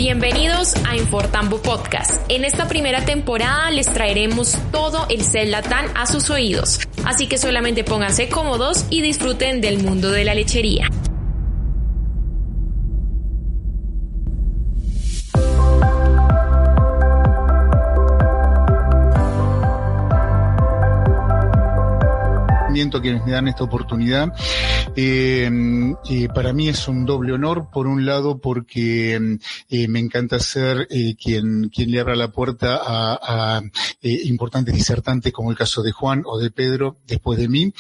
Bienvenidos a Infortambo Podcast. En esta primera temporada les traeremos todo el Celatán a sus oídos, así que solamente pónganse cómodos y disfruten del mundo de la lechería. A quienes me dan esta oportunidad. Para mí es un doble honor, por un lado porque me encanta ser quien le abra la puerta a importantes disertantes como el caso de Juan o de Pedro después de mí,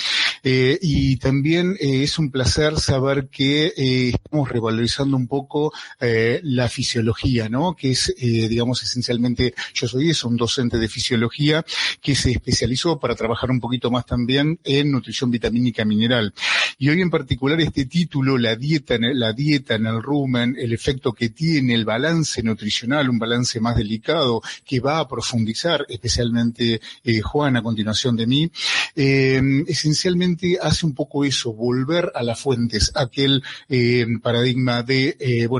y también es un placer saber que estamos revalorizando un poco la fisiología, ¿no? Que es, digamos, esencialmente, yo soy un docente de fisiología que se especializó para trabajar un poquito más también en nutrición vitamínica mineral. Y hoy en particular este título, la dieta en el rumen, el efecto que tiene, el balance nutricional, un balance más delicado que va a profundizar especialmente Juan a continuación de mí, esencialmente hace un poco eso, volver a las fuentes, aquel paradigma de,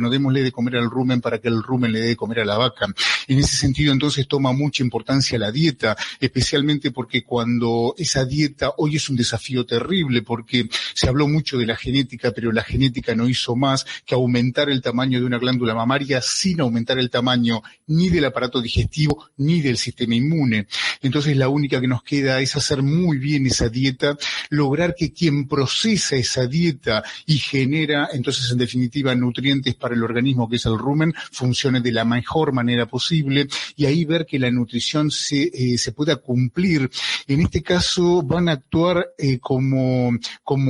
démosle de comer al rumen para que el rumen le dé de comer a la vaca. En ese sentido entonces toma mucha importancia la dieta, especialmente porque cuando esa dieta hoy es un desafío terrible, porque se habló mucho de la genética, pero la genética no hizo más que aumentar el tamaño de una glándula mamaria sin aumentar el tamaño ni del aparato digestivo ni del sistema inmune. Entonces la única que nos queda es hacer muy bien esa dieta, lograr que quien procesa esa dieta y genera, entonces en definitiva, nutrientes para el organismo, que es el rumen, funcione de la mejor manera posible, y ahí ver que la nutrición se pueda cumplir. En este caso van a actuar como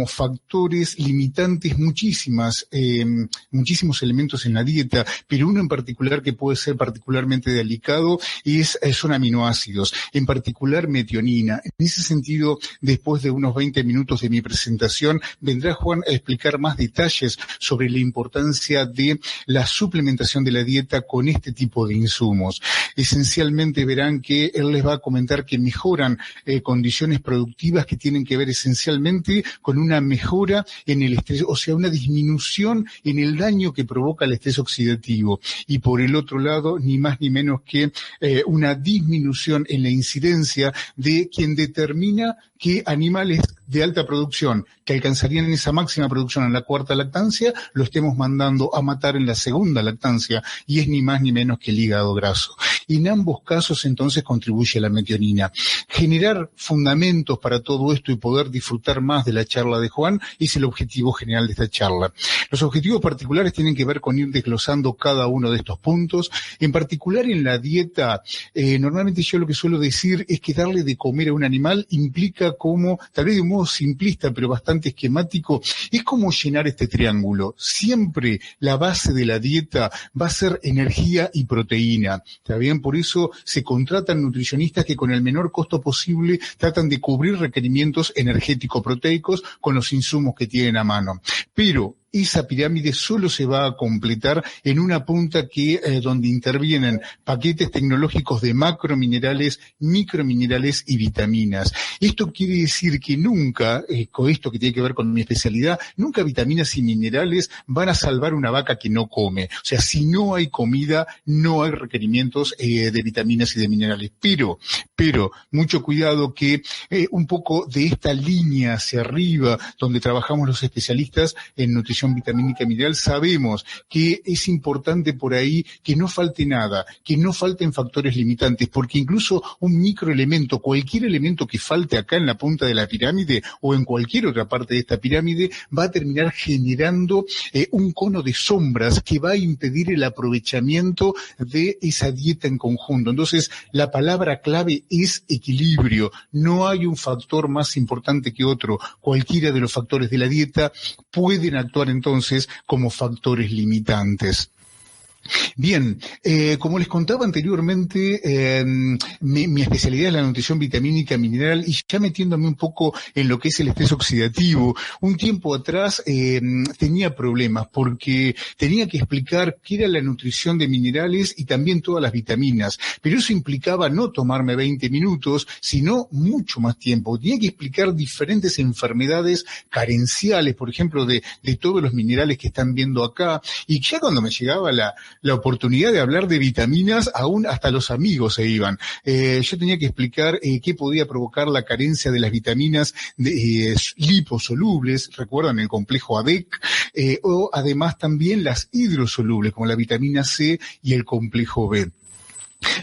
factores limitantes muchísimos elementos en la dieta, pero uno en particular que puede ser particularmente delicado son aminoácidos, en particular metionina. En ese sentido, después de unos 20 minutos de mi presentación, vendrá Juan a explicar más detalles sobre la importancia de la suplementación de la dieta con este tipo de insumos. Esencialmente verán que él les va a comentar que mejoran condiciones productivas que tienen que ver esencialmente con una mejora en el estrés, o sea, una disminución en el daño que provoca el estrés oxidativo. Y por el otro lado, ni más ni menos que una disminución en la incidencia de quien determina qué animales de alta producción que alcanzarían en esa máxima producción en la cuarta lactancia, lo estemos mandando a matar en la segunda lactancia, y es ni más ni menos que el hígado graso. Y en ambos casos entonces contribuye la metionina. Generar fundamentos para todo esto y poder disfrutar más de la charla de Juan es el objetivo general de esta charla. Los objetivos particulares tienen que ver con ir desglosando cada uno de estos puntos. En particular en la dieta, normalmente yo lo que suelo decir es que darle de comer a un animal implica como, tal vez de un modo simplista pero bastante esquemático, es como llenar este triángulo. Siempre la base de la dieta va a ser energía y proteína, ¿está bien? Por eso se contratan nutricionistas que con el menor costo posible tratan de cubrir requerimientos energético-proteicos con los insumos que tienen a mano. Pero esa pirámide solo se va a completar en una punta donde intervienen paquetes tecnológicos de macrominerales, microminerales y vitaminas. Esto quiere decir que nunca, con esto que tiene que ver con mi especialidad, nunca vitaminas y minerales van a salvar una vaca que no come. O sea, si no hay comida, no hay requerimientos de vitaminas y de minerales. Pero, mucho cuidado que un poco de esta línea hacia arriba, donde trabajamos los especialistas en nutrición vitamínica y mineral, sabemos que es importante por ahí que no falte nada, que no falten factores limitantes, porque incluso un microelemento, cualquier elemento que falte acá en la punta de la pirámide o en cualquier otra parte de esta pirámide, va a terminar generando un cono de sombras que va a impedir el aprovechamiento de esa dieta en conjunto. Entonces, la palabra clave es equilibrio. No hay un factor más importante que otro. Cualquiera de los factores de la dieta pueden actuar entonces como factores limitantes. Bien, como les contaba anteriormente, mi especialidad es la nutrición vitamínica mineral, y ya metiéndome un poco en lo que es el estrés oxidativo, un tiempo atrás tenía problemas porque tenía que explicar qué era la nutrición de minerales y también todas las vitaminas, pero eso implicaba no tomarme 20 minutos, sino mucho más tiempo. Tenía que explicar diferentes enfermedades carenciales, por ejemplo, de todos los minerales que están viendo acá, y ya cuando me llegaba la oportunidad de hablar de vitaminas, aún hasta los amigos se iban. Yo tenía que explicar qué podía provocar la carencia de las vitaminas liposolubles, recuerdan el complejo ADEC, o además también las hidrosolubles, como la vitamina C y el complejo B.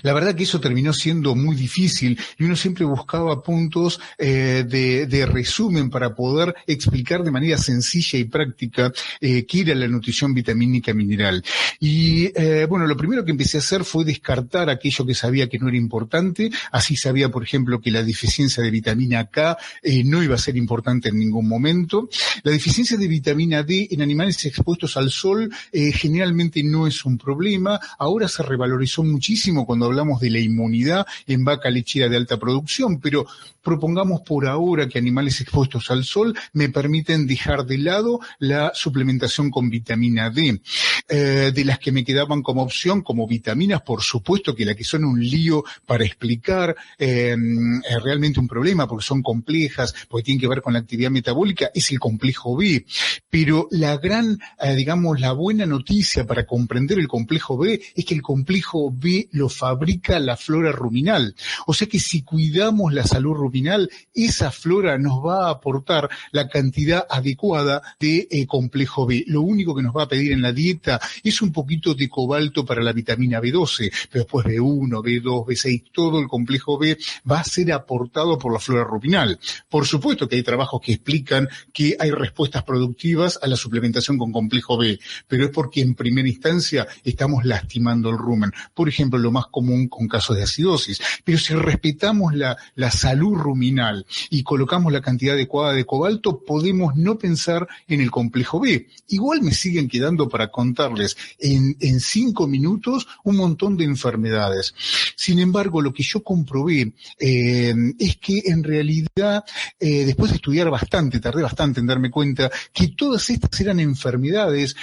La verdad que eso terminó siendo muy difícil y uno siempre buscaba puntos de resumen para poder explicar de manera sencilla y práctica qué era la nutrición vitamínica mineral. Y bueno, lo primero que empecé a hacer fue descartar aquello que sabía que no era importante. Así sabía, por ejemplo, que la deficiencia de vitamina K no iba a ser importante en ningún momento. La deficiencia de vitamina D en animales expuestos al sol generalmente no es un problema. Ahora se revalorizó muchísimo cuando hablamos de la inmunidad en vaca lechera de alta producción, pero propongamos por ahora que animales expuestos al sol me permiten dejar de lado la suplementación con vitamina D. De las que me quedaban como opción, como vitaminas, por supuesto que las que son un lío para explicar, realmente un problema porque son complejas, porque tienen que ver con la actividad metabólica, es el complejo B. Pero la gran, digamos, la buena noticia para comprender el complejo B es que el complejo B lo fabrica la flora ruminal. O sea que si cuidamos la salud ruminal, esa flora nos va a aportar la cantidad adecuada de complejo B. Lo único que nos va a pedir en la dieta es un poquito de cobalto para la vitamina B12, pero después B1, B2, B6, todo el complejo B va a ser aportado por la flora ruminal. Por supuesto que hay trabajos que explican que hay respuestas productivas a la suplementación con complejo B, pero es porque en primera instancia estamos lastimando el rumen. Por ejemplo, lo más común con casos de acidosis. Pero si respetamos la salud ruminal y colocamos la cantidad adecuada de cobalto, podemos no pensar en el complejo B. Igual me siguen quedando para contarles en 5 minutos un montón de enfermedades. Sin embargo, lo que yo comprobé es que en realidad, después de estudiar bastante, tardé bastante en darme cuenta que todas estas eran enfermedades,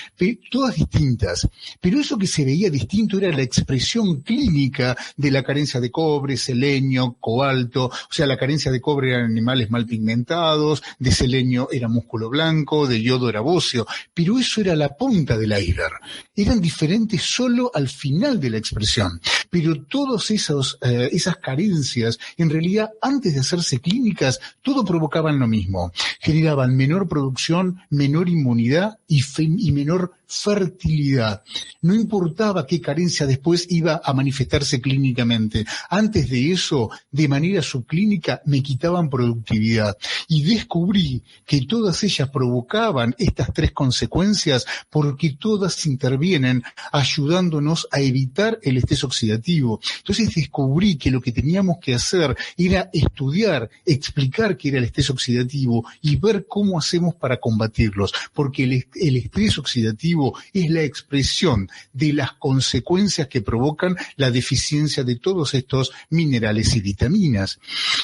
todas distintas. Pero eso que se veía distinto era la expresión clínica de la carencia de cobre, selenio, cobalto. O sea, la carencia de cobre eran animales mal pigmentados, de selenio era músculo blanco, de yodo era bóseo. Pero eso era la punta del iceberg. Eran diferentes solo al final de la expresión. Pero todas esas carencias, en realidad, antes de hacerse clínicas, todo provocaban lo mismo. Generaban menor producción, menor inmunidad y menor fertilidad. No importaba qué carencia después iba a manifestarse clínicamente. Antes de eso, de manera subclínica, me quitaban productividad. Y descubrí que todas ellas provocaban estas 3 consecuencias porque todas intervienen ayudándonos a evitar el estrés oxidativo. Entonces descubrí que lo que teníamos que hacer era estudiar, explicar qué era el estrés oxidativo y ver cómo hacemos para combatirlos. Porque el estrés oxidativo es la expresión de las consecuencias que provocan la deficiencia de todos estos minerales y vitaminas.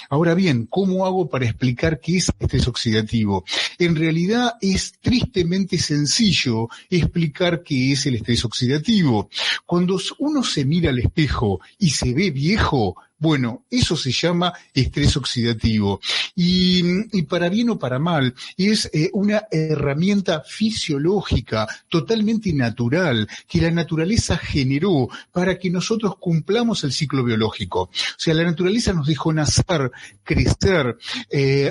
Ahora bien, ¿cómo hago para explicar qué es estrés oxidativo? En realidad es tristemente sencillo explicar qué es el estrés oxidativo. Cuando uno se mira al espejo y se ve viejo, bueno, eso se llama estrés oxidativo. Y para bien o para mal, es una herramienta fisiológica totalmente natural que la naturaleza generó para que nosotros cumplamos el ciclo biológico. O sea, la naturaleza nos dejó nacer, crecer,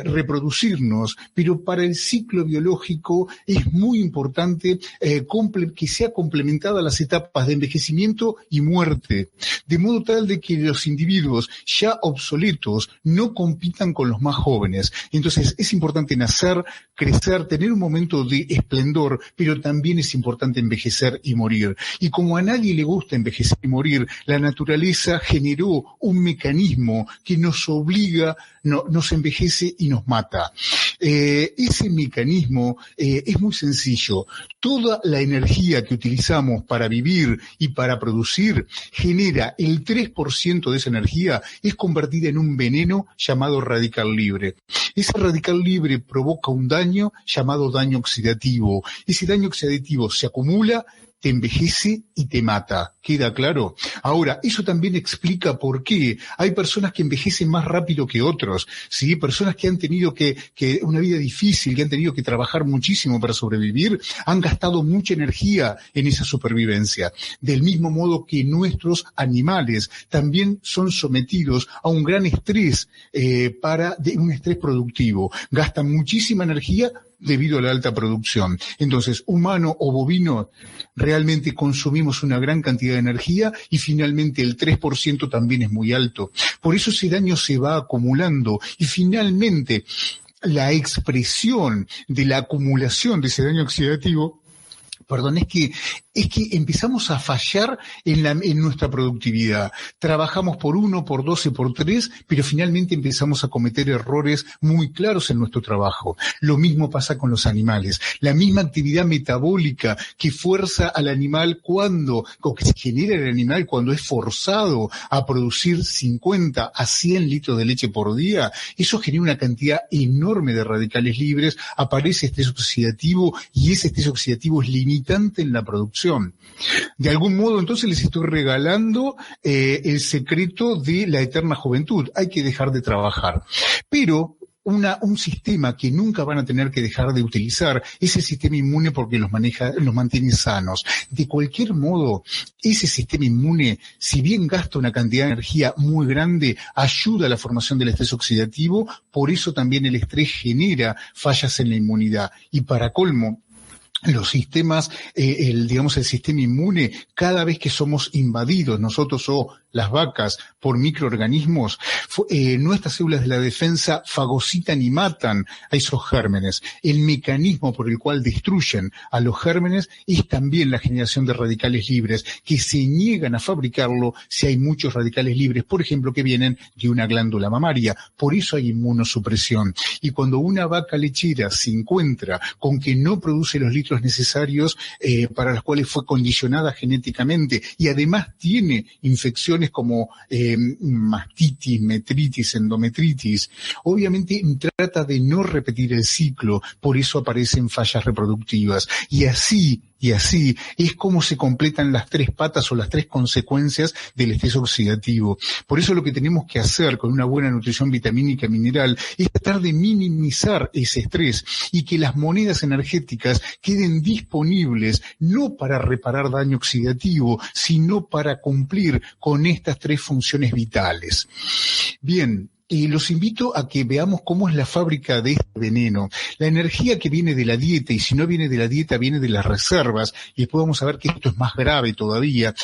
reproducirnos, pero para el ciclo biológico es muy importante que sea complementada las etapas de envejecimiento y muerte, de modo tal de que los individuos ya obsoletos no compitan con los más jóvenes. Entonces es importante nacer, crecer, tener un momento de esplendor, pero también es importante envejecer y morir. Y como a nadie le gusta envejecer y morir, la naturaleza generó un mecanismo que nos obliga, nos envejece y nos mata. Ese mecanismo es muy sencillo. Toda la energía que utilizamos para vivir y para producir genera el 3% de esa energía es convertida en un veneno llamado radical libre. Ese radical libre provoca un daño llamado daño oxidativo. Ese daño oxidativo se acumula, te envejece y te mata. ¿Queda claro? Ahora, eso también explica por qué hay personas que envejecen más rápido que otros, ¿sí? Personas que han tenido que una vida difícil, que han tenido que trabajar muchísimo para sobrevivir, han gastado mucha energía en esa supervivencia. Del mismo modo que nuestros animales también son sometidos a un gran estrés, un estrés productivo. Gastan muchísima energía debido a la alta producción. Entonces, humano o bovino, realmente consumimos una gran cantidad de energía y finalmente el 3% también es muy alto. Por eso ese daño se va acumulando y finalmente la expresión de la acumulación de ese daño oxidativo, es que empezamos a fallar en nuestra productividad. Trabajamos por 1, por 2 y por 3, pero finalmente empezamos a cometer errores muy claros en nuestro trabajo. Lo mismo pasa con los animales. La misma actividad metabólica que fuerza al animal o que se genera el animal cuando es forzado a producir 50 a 100 litros de leche por día, eso genera una cantidad enorme de radicales libres, aparece estrés oxidativo y ese estrés oxidativo es limitante en la producción. De algún modo, entonces, les estoy regalando el secreto de la eterna juventud. Hay que dejar de trabajar. Pero un sistema que nunca van a tener que dejar de utilizar es el sistema inmune porque los mantiene sanos. De cualquier modo, ese sistema inmune, si bien gasta una cantidad de energía muy grande, ayuda a la formación del estrés oxidativo, por eso también el estrés genera fallas en la inmunidad. Y para colmo, los sistemas, el sistema inmune, cada vez que somos invadidos, nosotros o las vacas, por microorganismos, nuestras células de la defensa fagocitan y matan a esos gérmenes. El mecanismo por el cual destruyen a los gérmenes es también la generación de radicales libres, que se niegan a fabricarlo si hay muchos radicales libres, por ejemplo, que vienen de una glándula mamaria. Por eso hay inmunosupresión. Y cuando una vaca lechera se encuentra con que no produce los litros necesarios para los cuales fue condicionada genéticamente y además tiene infecciones como mastitis, metritis, endometritis, obviamente trata de no repetir el ciclo, por eso aparecen fallas reproductivas. Y así es como se completan las 3 patas o las 3 consecuencias del estrés oxidativo. Por eso lo que tenemos que hacer con una buena nutrición vitamínica y mineral es tratar de minimizar ese estrés y que las monedas energéticas queden disponibles no para reparar daño oxidativo, sino para cumplir con estas 3 funciones vitales. Bien. Los invito a que veamos cómo es la fábrica de este veneno. La energía que viene de la dieta, y si no viene de la dieta, viene de las reservas, y después vamos a ver que esto es más grave todavía,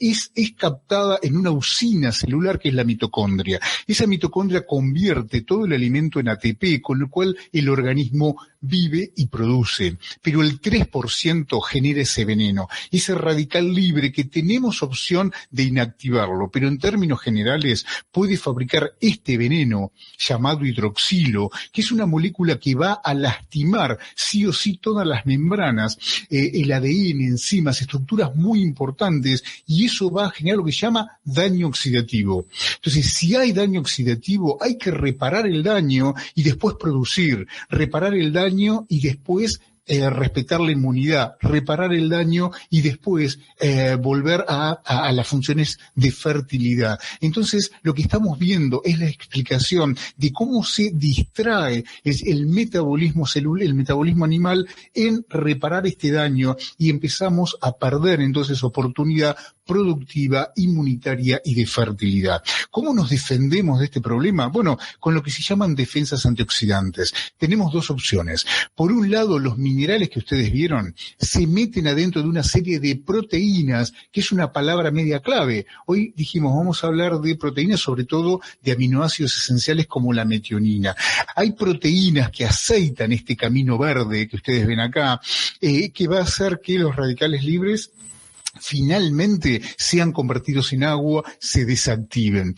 es captada en una usina celular que es la mitocondria. Esa mitocondria convierte todo el alimento en ATP, con lo cual el organismo vive y produce. Pero el 3% genera ese veneno, ese radical libre que tenemos opción de inactivarlo, pero en términos generales puede fabricar este veneno llamado hidroxilo, que es una molécula que va a lastimar sí o sí todas las membranas, el ADN, enzimas, estructuras muy importantes, y eso va a generar lo que se llama daño oxidativo. Entonces, si hay daño oxidativo, hay que reparar el daño y después producir, reparar el daño y después respetar la inmunidad, reparar el daño y después volver a las funciones de fertilidad. Entonces, lo que estamos viendo es la explicación de cómo se distrae el metabolismo celular, el metabolismo animal en reparar este daño y empezamos a perder entonces oportunidad productiva, inmunitaria y de fertilidad. ¿Cómo nos defendemos de este problema? Bueno, con lo que se llaman defensas antioxidantes. Tenemos 2 opciones. Por un lado, los minerales que ustedes vieron se meten adentro de una serie de proteínas, que es una palabra media clave. Hoy dijimos, vamos a hablar de proteínas, sobre todo de aminoácidos esenciales como la metionina. Hay proteínas que aceitan este camino verde que ustedes ven acá, que va a hacer que los radicales libres finalmente sean convertidos en agua, se desactiven.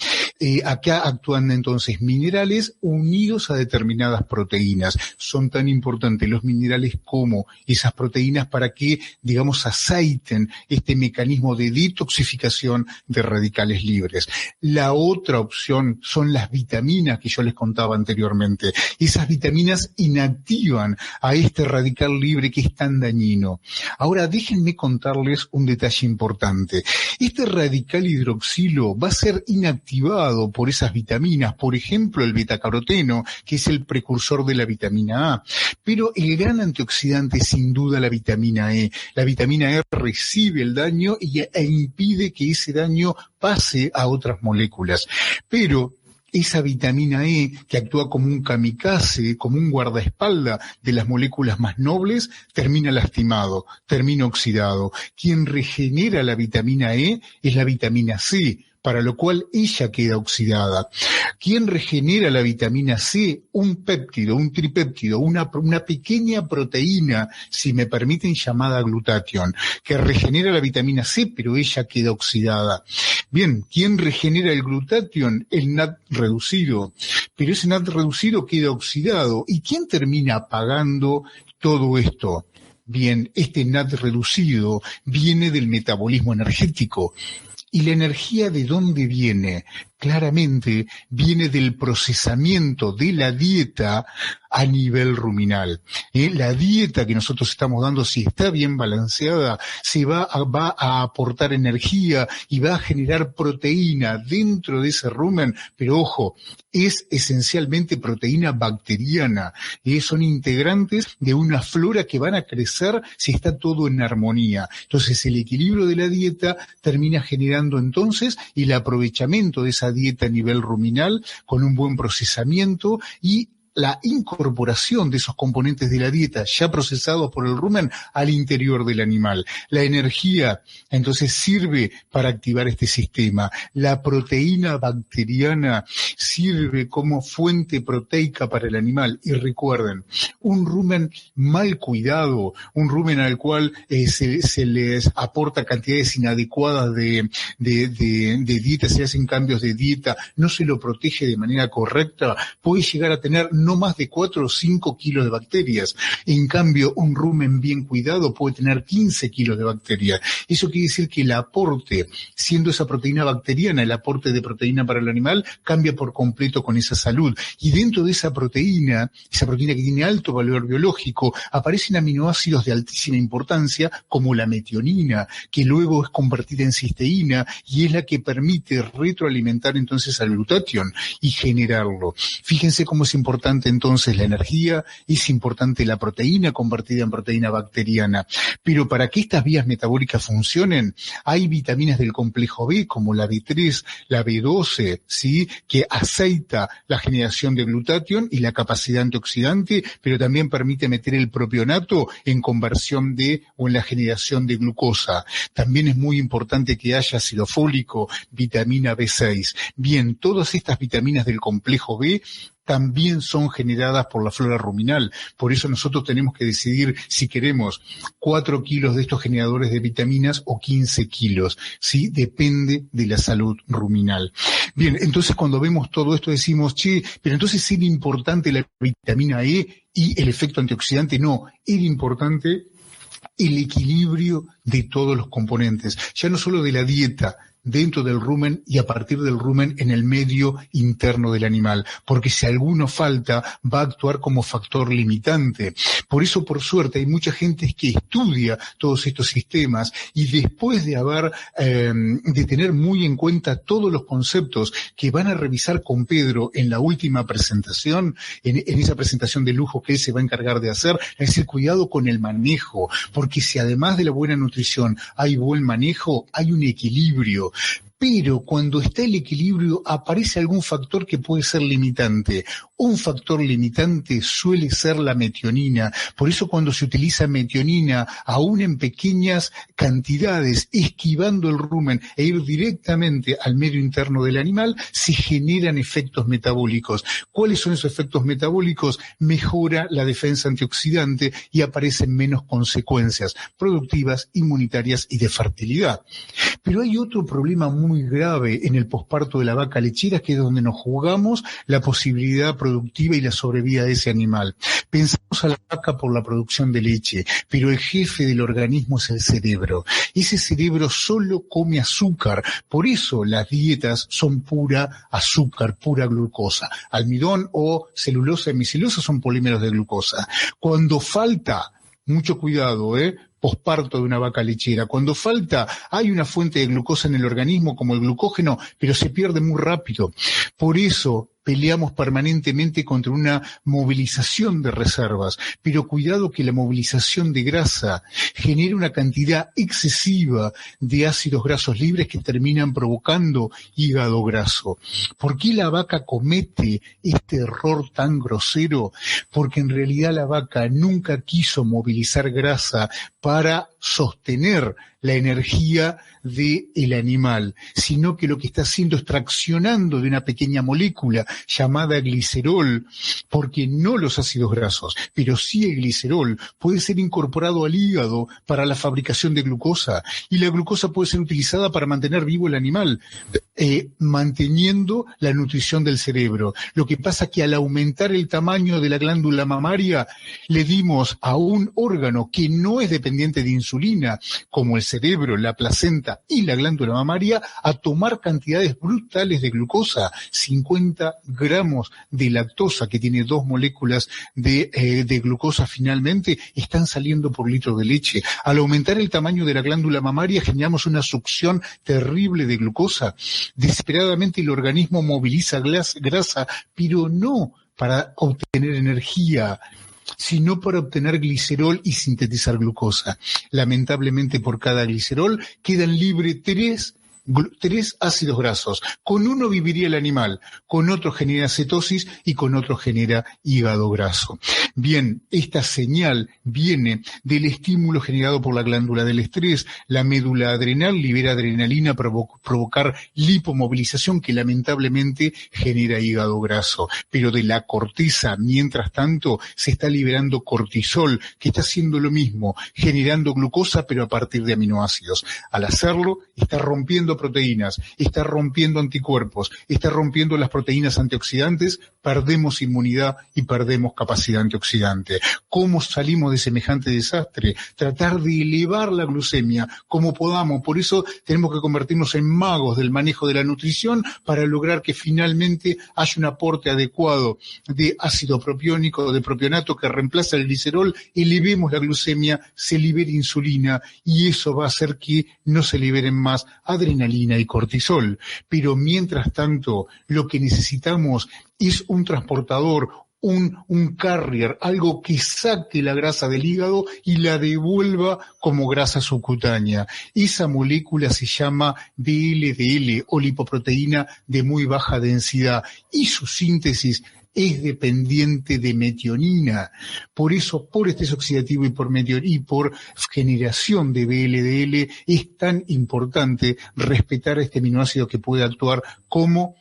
Acá actúan entonces minerales unidos a determinadas proteínas. Son tan importantes los minerales como esas proteínas para que, digamos, aceiten este mecanismo de detoxificación de radicales libres. La otra opción son las vitaminas que yo les contaba anteriormente. Esas vitaminas inactivan a este radical libre que es tan dañino. Ahora déjenme contarles un detalle importante. Este radical hidroxilo va a ser inactivado por esas vitaminas, por ejemplo el betacaroteno, que es el precursor de la vitamina A, pero el gran antioxidante es sin duda la vitamina E. La vitamina E recibe el daño e impide que ese daño pase a otras moléculas. Pero esa vitamina E, que actúa como un kamikaze, como un guardaespaldas de las moléculas más nobles, termina lastimado, termina oxidado. Quien regenera la vitamina E es la vitamina C, para lo cual ella queda oxidada. ¿Quién regenera la vitamina C? Un péptido, un tripéptido, una pequeña proteína, si me permiten, llamada glutatión, que regenera la vitamina C, pero ella queda oxidada. Bien, ¿quién regenera el glutatión? El NAD reducido, pero ese NAD reducido queda oxidado. ¿Y quién termina apagando todo esto? Bien, este NAD reducido viene del metabolismo energético. ¿Y la energía de dónde viene? Claramente viene del procesamiento de la dieta a nivel ruminal. La dieta que nosotros estamos dando, si está bien balanceada, va a aportar energía y va a generar proteína dentro de ese rumen, pero ojo, es esencialmente proteína bacteriana. Son integrantes de una flora que van a crecer si está todo en armonía. Entonces el equilibrio de la dieta termina generando entonces el aprovechamiento de esa dieta a nivel ruminal con un buen procesamiento y la incorporación de esos componentes de la dieta ya procesados por el rumen al interior del animal. La energía entonces sirve para activar este sistema. La proteína bacteriana sirve como fuente proteica para el animal. Y recuerden, un rumen mal cuidado, un rumen al cual se les aporta cantidades inadecuadas de dieta, se hacen cambios de dieta, no se lo protege de manera correcta, puede llegar a tener no más de 4 o 5 kilos de bacterias. En cambio, un rumen bien cuidado puede tener 15 kilos de bacterias. Eso quiere decir que el aporte, siendo esa proteína bacteriana, el aporte de proteína para el animal, cambia por completo con esa salud. Y dentro de esa proteína que tiene alto valor biológico, aparecen aminoácidos de altísima importancia, como la metionina, que luego es convertida en cisteína y es la que permite retroalimentar entonces al glutatión y generarlo. Fíjense cómo es importante entonces la energía, es importante la proteína convertida en proteína bacteriana. Pero para que estas vías metabólicas funcionen, hay vitaminas del complejo B, como la B3, la B12, ¿sí?, que aceita la generación de glutatión y la capacidad antioxidante, pero también permite meter el propionato en conversión o en la generación de glucosa. También es muy importante que haya ácido fólico, vitamina B6. Bien, todas estas vitaminas del complejo B también son generadas por la flora ruminal. Por eso nosotros tenemos que decidir si queremos 4 kilos de estos generadores de vitaminas o 15 kilos. ¿Sí? Depende de la salud ruminal. Bien, entonces cuando vemos todo esto decimos, pero entonces ¿era importante la vitamina E y el efecto antioxidante? No, era importante el equilibrio de todos los componentes, ya no solo de la dieta, dentro del rumen y a partir del rumen en el medio interno del animal, porque si alguno falta va a actuar como factor limitante. Por eso, por suerte, hay mucha gente que estudia todos estos sistemas y después de tener muy en cuenta todos los conceptos que van a revisar con Pedro en la última presentación, en esa presentación de lujo que él se va a encargar de hacer, es decir, cuidado con el manejo, porque si además de la buena nutrición hay buen manejo, hay un equilibrio. Pero cuando está el equilibrio aparece algún factor que puede ser limitante. Un factor limitante suele ser la metionina. Por eso cuando se utiliza metionina, aún en pequeñas cantidades, esquivando el rumen e ir directamente al medio interno del animal, se generan efectos metabólicos. ¿Cuáles son esos efectos metabólicos? Mejora la defensa antioxidante y aparecen menos consecuencias productivas, inmunitarias y de fertilidad. Pero hay otro problema muy grave en el posparto de la vaca lechera, que es donde nos jugamos la posibilidad productiva y la sobrevida de ese animal. Pensamos a la vaca por la producción de leche, pero el jefe del organismo es el cerebro. Ese cerebro solo come azúcar, por eso las dietas son pura azúcar, pura glucosa. Almidón o celulosa, hemicelulosa son polímeros de glucosa. Cuando falta, mucho cuidado, posparto de una vaca lechera. Cuando falta, hay una fuente de glucosa en el organismo como el glucógeno, pero se pierde muy rápido. Por eso peleamos permanentemente contra una movilización de reservas, pero cuidado que la movilización de grasa genera una cantidad excesiva de ácidos grasos libres que terminan provocando hígado graso. ¿Por qué la vaca comete este error tan grosero? Porque en realidad la vaca nunca quiso movilizar grasa para sostener la energía del animal, sino que lo que está haciendo es traccionando de una pequeña molécula llamada glicerol, porque no los ácidos grasos, pero sí el glicerol puede ser incorporado al hígado para la fabricación de glucosa, y la glucosa puede ser utilizada para mantener vivo el animal, manteniendo la nutrición del cerebro. Lo que pasa es que al aumentar el tamaño de la glándula mamaria, le dimos a un órgano que no es dependiente de insulina, como el cerebro, la placenta y la glándula mamaria, a tomar cantidades brutales de glucosa, 50 gramos de lactosa, que tiene 2 moléculas de glucosa finalmente, están saliendo por litro de leche. Al aumentar el tamaño de la glándula mamaria, generamos una succión terrible de glucosa. Desesperadamente el organismo moviliza grasa, pero no para obtener energía, sino para obtener glicerol y sintetizar glucosa. Lamentablemente, por cada glicerol quedan libres 3 ácidos grasos. Con uno viviría el animal, con otro genera cetosis y con otro genera hígado graso. Bien, esta señal viene del estímulo generado por la glándula del estrés. La médula adrenal libera adrenalina para provocar lipomovilización, que lamentablemente genera hígado graso. Pero de la corteza, mientras tanto, se está liberando cortisol, que está haciendo lo mismo, generando glucosa, pero a partir de aminoácidos. Al hacerlo, está rompiendo proteínas, está rompiendo anticuerpos, está rompiendo las proteínas antioxidantes, perdemos inmunidad y perdemos capacidad antioxidante. ¿Cómo salimos de semejante desastre? Tratar de elevar la glucemia como podamos. Por eso tenemos que convertirnos en magos del manejo de la nutrición para lograr que finalmente haya un aporte adecuado de ácido propiónico, de propionato, que reemplaza el glicerol, elevemos la glucemia, se libere insulina, y eso va a hacer que no se liberen más adrenalina y cortisol. Pero mientras tanto, lo que necesitamos es un transportador, un carrier, algo que saque la grasa del hígado y la devuelva como grasa subcutánea. Esa molécula se llama VLDL, o lipoproteína de muy baja densidad, y su síntesis es dependiente de metionina. Por eso, por estrés oxidativo y por generación de VLDL, es tan importante respetar este aminoácido que puede actuar como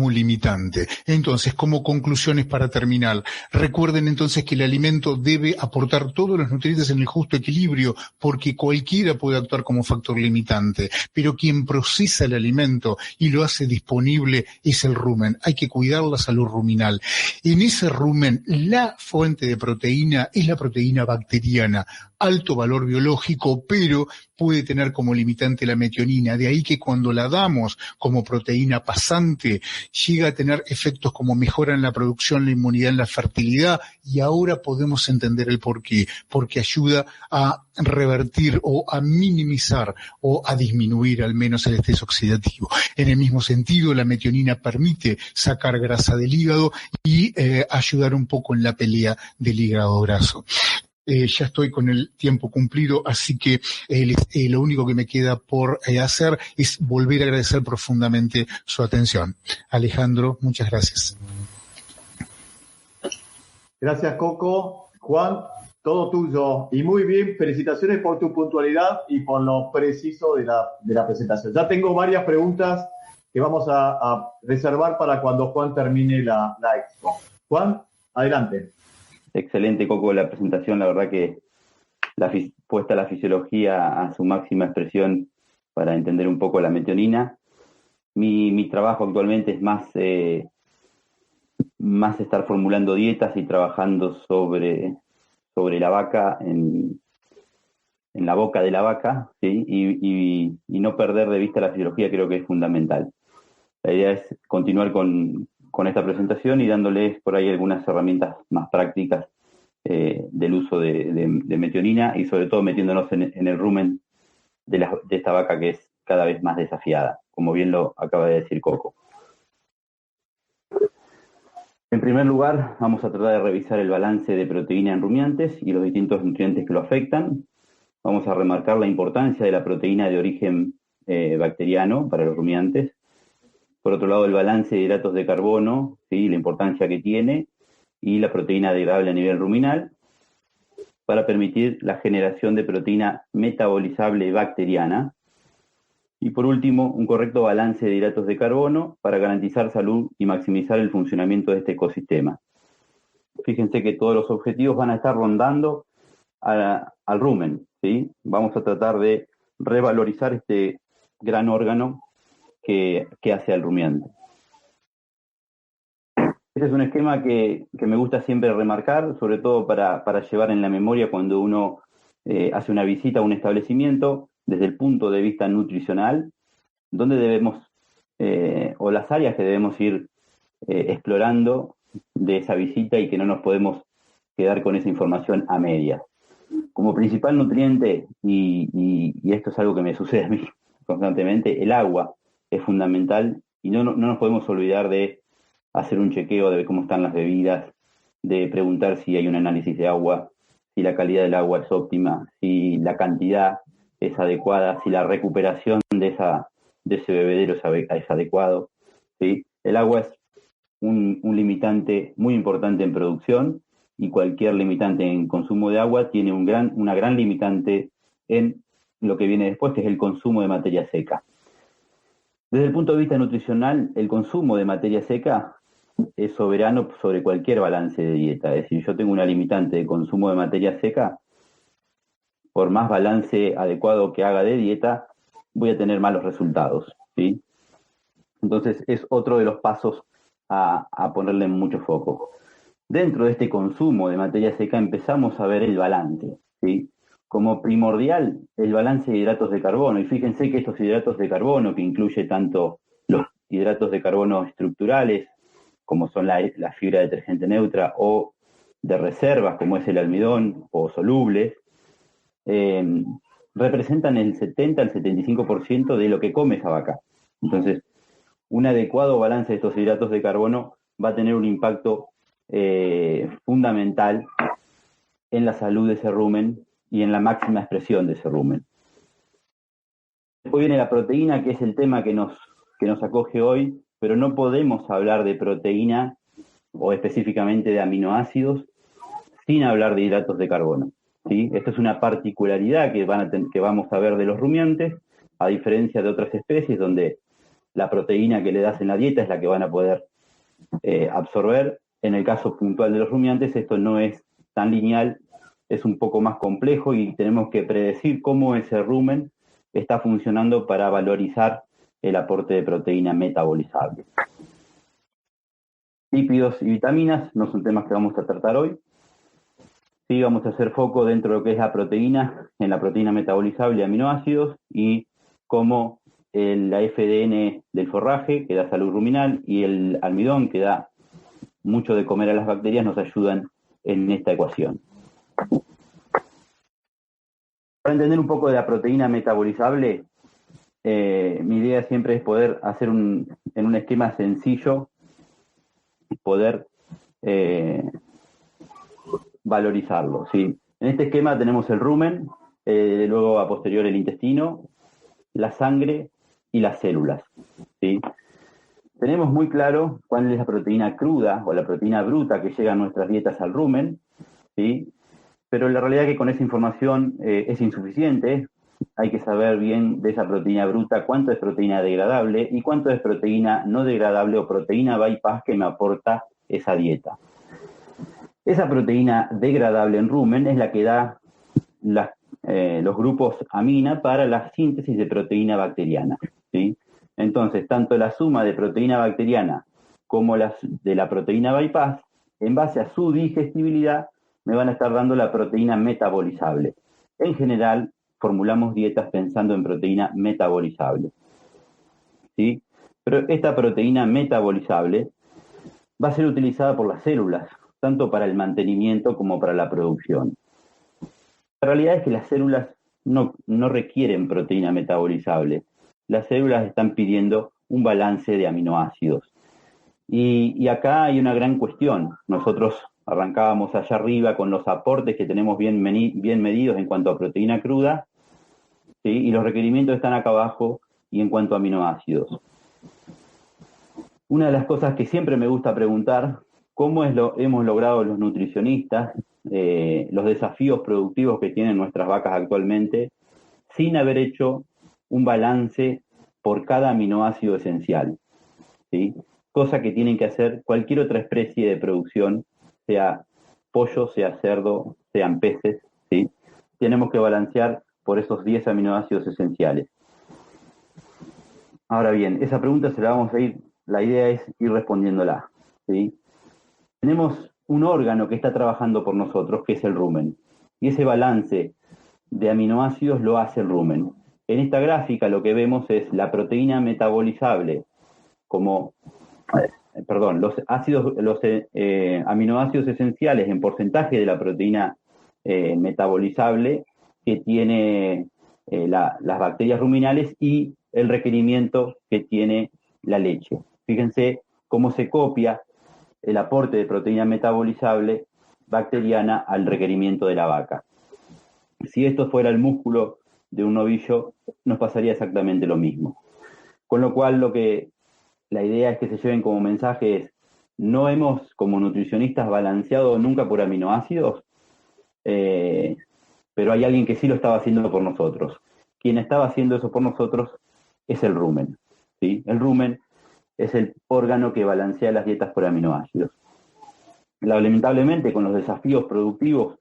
limitante. Entonces, como conclusiones para terminar, recuerden entonces que el alimento debe aportar todos los nutrientes en el justo equilibrio, porque cualquiera puede actuar como factor limitante, pero quien procesa el alimento y lo hace disponible es el rumen. Hay que cuidar la salud ruminal. En ese rumen, la fuente de proteína es la proteína bacteriana, alto valor biológico, pero puede tener como limitante la metionina. De ahí que cuando la damos como proteína pasante, llega a tener efectos como mejora en la producción, la inmunidad, en la fertilidad, y ahora podemos entender el porqué, porque ayuda a revertir o a minimizar o a disminuir al menos el estrés oxidativo. En el mismo sentido, la metionina permite sacar grasa del hígado y ayudar un poco en la pelea del hígado graso. Ya estoy con el tiempo cumplido, así que lo único que me queda por hacer es volver a agradecer profundamente su atención. Alejandro, muchas gracias. Gracias, Coco. Juan, todo tuyo. Y muy bien, felicitaciones por tu puntualidad y por lo preciso de la presentación. Ya tengo varias preguntas que vamos a reservar para cuando Juan termine la expo. Juan, adelante. Excelente, Coco, la presentación. La verdad que puesta la fisiología a su máxima expresión para entender un poco la metionina. Mi trabajo actualmente es más estar formulando dietas y trabajando sobre la vaca, en la boca de la vaca, ¿sí? Y no perder de vista la fisiología creo que es fundamental. La idea es continuar con esta presentación y dándoles por ahí algunas herramientas más prácticas del uso de metionina y sobre todo metiéndonos en el rumen de esta vaca que es cada vez más desafiada, como bien lo acaba de decir Coco. En primer lugar, vamos a tratar de revisar el balance de proteína en rumiantes y los distintos nutrientes que lo afectan. Vamos a remarcar la importancia de la proteína de origen bacteriano para los rumiantes. Por otro lado, el balance de hidratos de carbono, ¿sí? La importancia que tiene, y la proteína degradable a nivel ruminal, para permitir la generación de proteína metabolizable bacteriana. Y por último, un correcto balance de hidratos de carbono para garantizar salud y maximizar el funcionamiento de este ecosistema. Fíjense que todos los objetivos van a estar rondando al rumen, ¿sí? Vamos a tratar de revalorizar este gran órgano que hace al rumiante. Este es un esquema que me gusta siempre remarcar, sobre todo para llevar en la memoria cuando uno hace una visita a un establecimiento, desde el punto de vista nutricional, donde debemos, o las áreas que debemos ir explorando de esa visita y que no nos podemos quedar con esa información a medias. Como principal nutriente, y esto es algo que me sucede a mí constantemente, el agua es fundamental y no nos podemos olvidar de hacer un chequeo de cómo están las bebidas, de preguntar si hay un análisis de agua, si la calidad del agua es óptima, si la cantidad es adecuada, si la recuperación de ese bebedero es adecuado, ¿sí? El agua es un limitante muy importante en producción y cualquier limitante en consumo de agua tiene una gran limitante en lo que viene después, que es el consumo de materia seca. Desde el punto de vista nutricional, el consumo de materia seca es soberano sobre cualquier balance de dieta. Es decir, yo tengo una limitante de consumo de materia seca, por más balance adecuado que haga de dieta, voy a tener malos resultados, ¿sí? Entonces es otro de los pasos a ponerle mucho foco. Dentro de este consumo de materia seca empezamos a ver el balance, ¿sí? Como primordial, el balance de hidratos de carbono. Y fíjense que estos hidratos de carbono, que incluye tanto los hidratos de carbono estructurales, como son la fibra detergente neutra, o de reservas, como es el almidón, o solubles, representan el 70 al 75% de lo que come esa vaca. Entonces, un adecuado balance de estos hidratos de carbono va a tener un impacto fundamental en la salud de ese rumen y en la máxima expresión de ese rumen. Después viene la proteína, que es el tema que nos acoge hoy, pero no podemos hablar de proteína o específicamente de aminoácidos sin hablar de hidratos de carbono, ¿sí? Esto es una particularidad que vamos a ver de los rumiantes, a diferencia de otras especies donde la proteína que le das en la dieta es la que van a poder absorber. En el caso puntual de los rumiantes esto no es tan lineal, es un poco más complejo y tenemos que predecir cómo ese rumen está funcionando para valorizar el aporte de proteína metabolizable. Lípidos y vitaminas no son temas que vamos a tratar hoy. Sí, vamos a hacer foco dentro de lo que es la proteína, en la proteína metabolizable y aminoácidos, y cómo la FDN del forraje, que da salud ruminal, y el almidón, que da mucho de comer a las bacterias, nos ayudan en esta ecuación. Para entender un poco de la proteína metabolizable, mi idea siempre es poder hacer en un esquema sencillo, poder valorizarlo, ¿sí? En este esquema tenemos el rumen, luego a posterior el intestino, la sangre y las células, ¿sí? Tenemos muy claro cuál es la proteína cruda o la proteína bruta que llega a nuestras dietas al rumen, ¿sí? Pero la realidad es que con esa información es insuficiente. Hay que saber bien de esa proteína bruta cuánto es proteína degradable y cuánto es proteína no degradable o proteína bypass que me aporta esa dieta. Esa proteína degradable en rumen es la que da los grupos amina para la síntesis de proteína bacteriana, ¿sí? Entonces, tanto la suma de proteína bacteriana como de la proteína bypass, en base a su digestibilidad, me van a estar dando la proteína metabolizable. En general, formulamos dietas pensando en proteína metabolizable, ¿sí? Pero esta proteína metabolizable va a ser utilizada por las células, tanto para el mantenimiento como para la producción. La realidad es que las células no requieren proteína metabolizable. Las células están pidiendo un balance de aminoácidos. Y acá hay una gran cuestión. Nosotros arrancábamos allá arriba con los aportes que tenemos bien medidos en cuanto a proteína cruda, ¿sí? Y los requerimientos están acá abajo y en cuanto a aminoácidos. Una de las cosas que siempre me gusta preguntar, ¿cómo hemos logrado los nutricionistas los desafíos productivos que tienen nuestras vacas actualmente sin haber hecho un balance por cada aminoácido esencial, ¿sí? Cosa que tienen que hacer cualquier otra especie de producción, sea pollo, sea cerdo, sean peces, ¿sí? Tenemos que balancear por esos 10 aminoácidos esenciales. Ahora bien, esa pregunta la idea es ir respondiéndola, ¿sí? Tenemos un órgano que está trabajando por nosotros, que es el rumen, y ese balance de aminoácidos lo hace el rumen. En esta gráfica lo que vemos es la proteína metabolizable, los aminoácidos esenciales en porcentaje de la proteína metabolizable que tiene las bacterias ruminales y el requerimiento que tiene la leche. Fíjense cómo se copia el aporte de proteína metabolizable bacteriana al requerimiento de la vaca. Si esto fuera el músculo de un novillo, nos pasaría exactamente lo mismo. Con lo cual, la idea es que se lleven como mensaje es, no hemos, como nutricionistas, balanceado nunca por aminoácidos, pero hay alguien que sí lo estaba haciendo por nosotros. Quien estaba haciendo eso por nosotros es el rumen, ¿sí? El rumen es el órgano que balancea las dietas por aminoácidos. Lamentablemente, con los desafíos productivos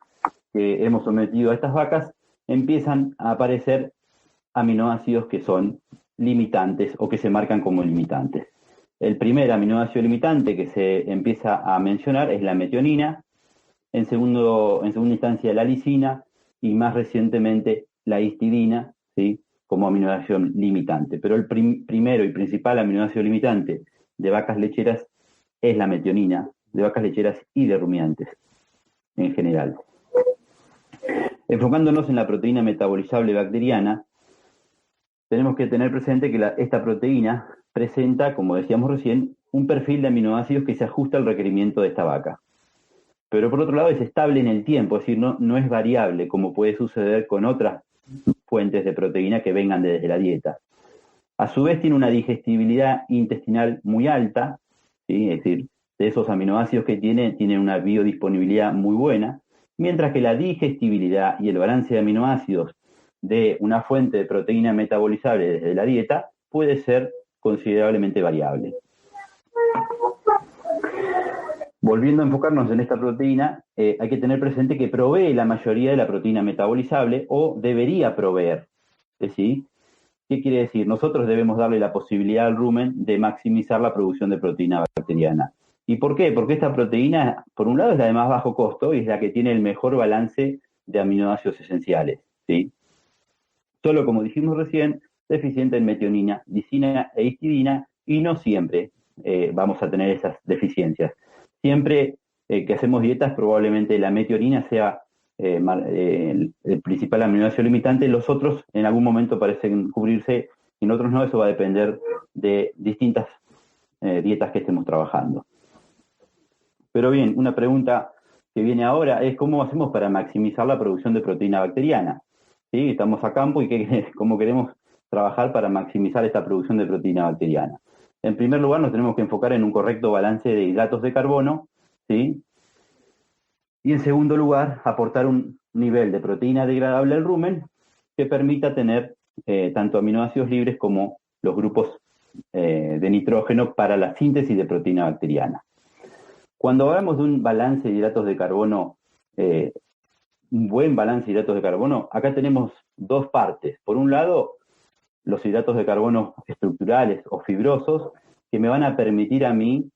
que hemos sometido a estas vacas, empiezan a aparecer aminoácidos que son limitantes o que se marcan como limitantes. El primer aminoácido limitante que se empieza a mencionar es la metionina, en segunda instancia la lisina y más recientemente la histidina, ¿sí? Como aminoácido limitante. Pero el primero y principal aminoácido limitante de vacas lecheras es la metionina, de vacas lecheras y de rumiantes en general. Enfocándonos en la proteína metabolizable bacteriana, tenemos que tener presente que esta proteína presenta, como decíamos recién, un perfil de aminoácidos que se ajusta al requerimiento de esta vaca. Pero por otro lado es estable en el tiempo, es decir, no es variable como puede suceder con otras fuentes de proteína que vengan desde la dieta. A su vez tiene una digestibilidad intestinal muy alta, ¿sí? Es decir, de esos aminoácidos que tiene una biodisponibilidad muy buena, mientras que la digestibilidad y el balance de aminoácidos de una fuente de proteína metabolizable desde la dieta puede ser considerablemente variable. Volviendo a enfocarnos en esta proteína, hay que tener presente que provee la mayoría de la proteína metabolizable o debería proveer. ¿Sí? ¿Qué quiere decir? Nosotros debemos darle la posibilidad al rumen de maximizar la producción de proteína bacteriana. ¿Y por qué? Porque esta proteína, por un lado, es la de más bajo costo y es la que tiene el mejor balance de aminoácidos esenciales, ¿sí? Solo, como dijimos recién, deficiente en metionina, lisina e histidina, y no siempre vamos a tener esas deficiencias. Siempre que hacemos dietas, probablemente la metionina sea el principal aminoácido limitante, los otros en algún momento parecen cubrirse, y en otros no. Eso va a depender de distintas dietas que estemos trabajando. Pero bien, una pregunta que viene ahora es cómo hacemos para maximizar la producción de proteína bacteriana. ¿Sí? Estamos a campo y cómo queremos trabajar para maximizar esta producción de proteína bacteriana. En primer lugar, nos tenemos que enfocar en un correcto balance de hidratos de carbono, ¿sí? Y en segundo lugar, aportar un nivel de proteína degradable al rumen que permita tener tanto aminoácidos libres como los grupos de nitrógeno para la síntesis de proteína bacteriana. Cuando hablamos de un balance de hidratos de carbono, un buen balance de hidratos de carbono, acá tenemos dos partes. Por un lado, los hidratos de carbono estructurales o fibrosos que me van a permitir a mí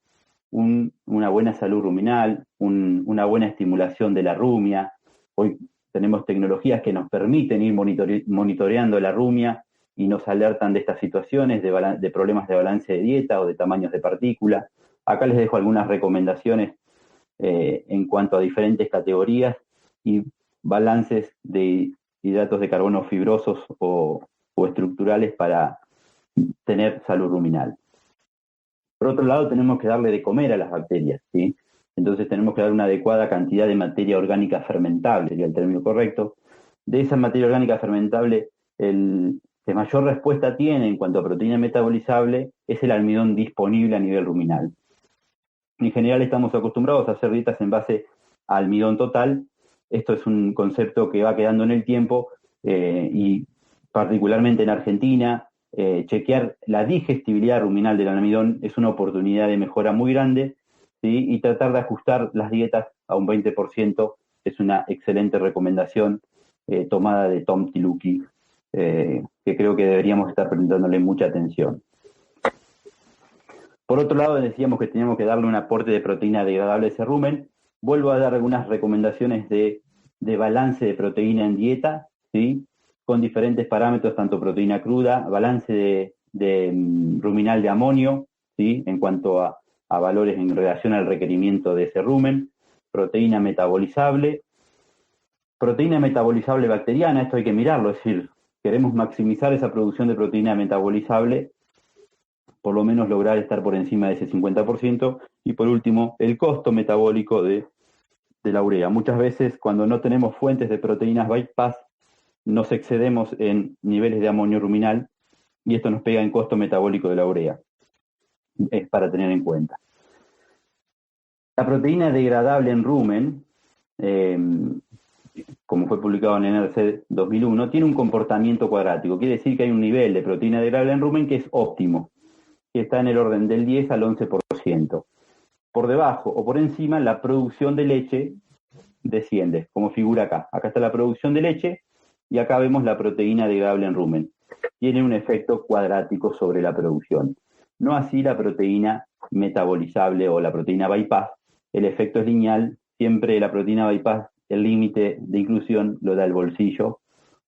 una buena salud ruminal, una buena estimulación de la rumia. Hoy tenemos tecnologías que nos permiten ir monitoreando la rumia y nos alertan de estas situaciones de problemas de balance de dieta o de tamaños de partícula. Acá les dejo algunas recomendaciones en cuanto a diferentes categorías y balances de hidratos de carbono fibrosos o estructurales para tener salud ruminal. Por otro lado, tenemos que darle de comer a las bacterias, ¿sí? Entonces tenemos que dar una adecuada cantidad de materia orgánica fermentable, sería el término correcto. De esa materia orgánica fermentable, el que mayor respuesta tiene en cuanto a proteína metabolizable es el almidón disponible a nivel ruminal. En general estamos acostumbrados a hacer dietas en base a almidón total. Esto es un concepto que va quedando en el tiempo y particularmente en Argentina, chequear la digestibilidad ruminal del almidón es una oportunidad de mejora muy grande, ¿sí? Y tratar de ajustar las dietas a un 20% es una excelente recomendación tomada de Tom Tilucki, que creo que deberíamos estar prestándole mucha atención. Por otro lado, decíamos que teníamos que darle un aporte de proteína degradable a ese rumen. Vuelvo a dar algunas recomendaciones de balance de proteína en dieta, ¿sí? Con diferentes parámetros, tanto proteína cruda, balance de ruminal de amonio, ¿sí? En cuanto a valores en relación al requerimiento de ese rumen, proteína metabolizable bacteriana, esto hay que mirarlo, es decir, queremos maximizar esa producción de proteína metabolizable, por lo menos lograr estar por encima de ese 50%, y por último, el costo metabólico de la urea. Muchas veces, cuando no tenemos fuentes de proteínas bypass, nos excedemos en niveles de amonio ruminal y esto nos pega en costo metabólico de la urea. Es para tener en cuenta. La proteína degradable en rumen, como fue publicado en NRC 2001, tiene un comportamiento cuadrático. Quiere decir que hay un nivel de proteína degradable en rumen que es óptimo, que está en el orden del 10 al 11%. Por debajo o por encima, la producción de leche desciende, como figura acá. Acá está la producción de leche y acá vemos la proteína degradable en rumen. Tiene un efecto cuadrático sobre la producción. No así la proteína metabolizable o la proteína bypass. El efecto es lineal. Siempre la proteína bypass, el límite de inclusión lo da el bolsillo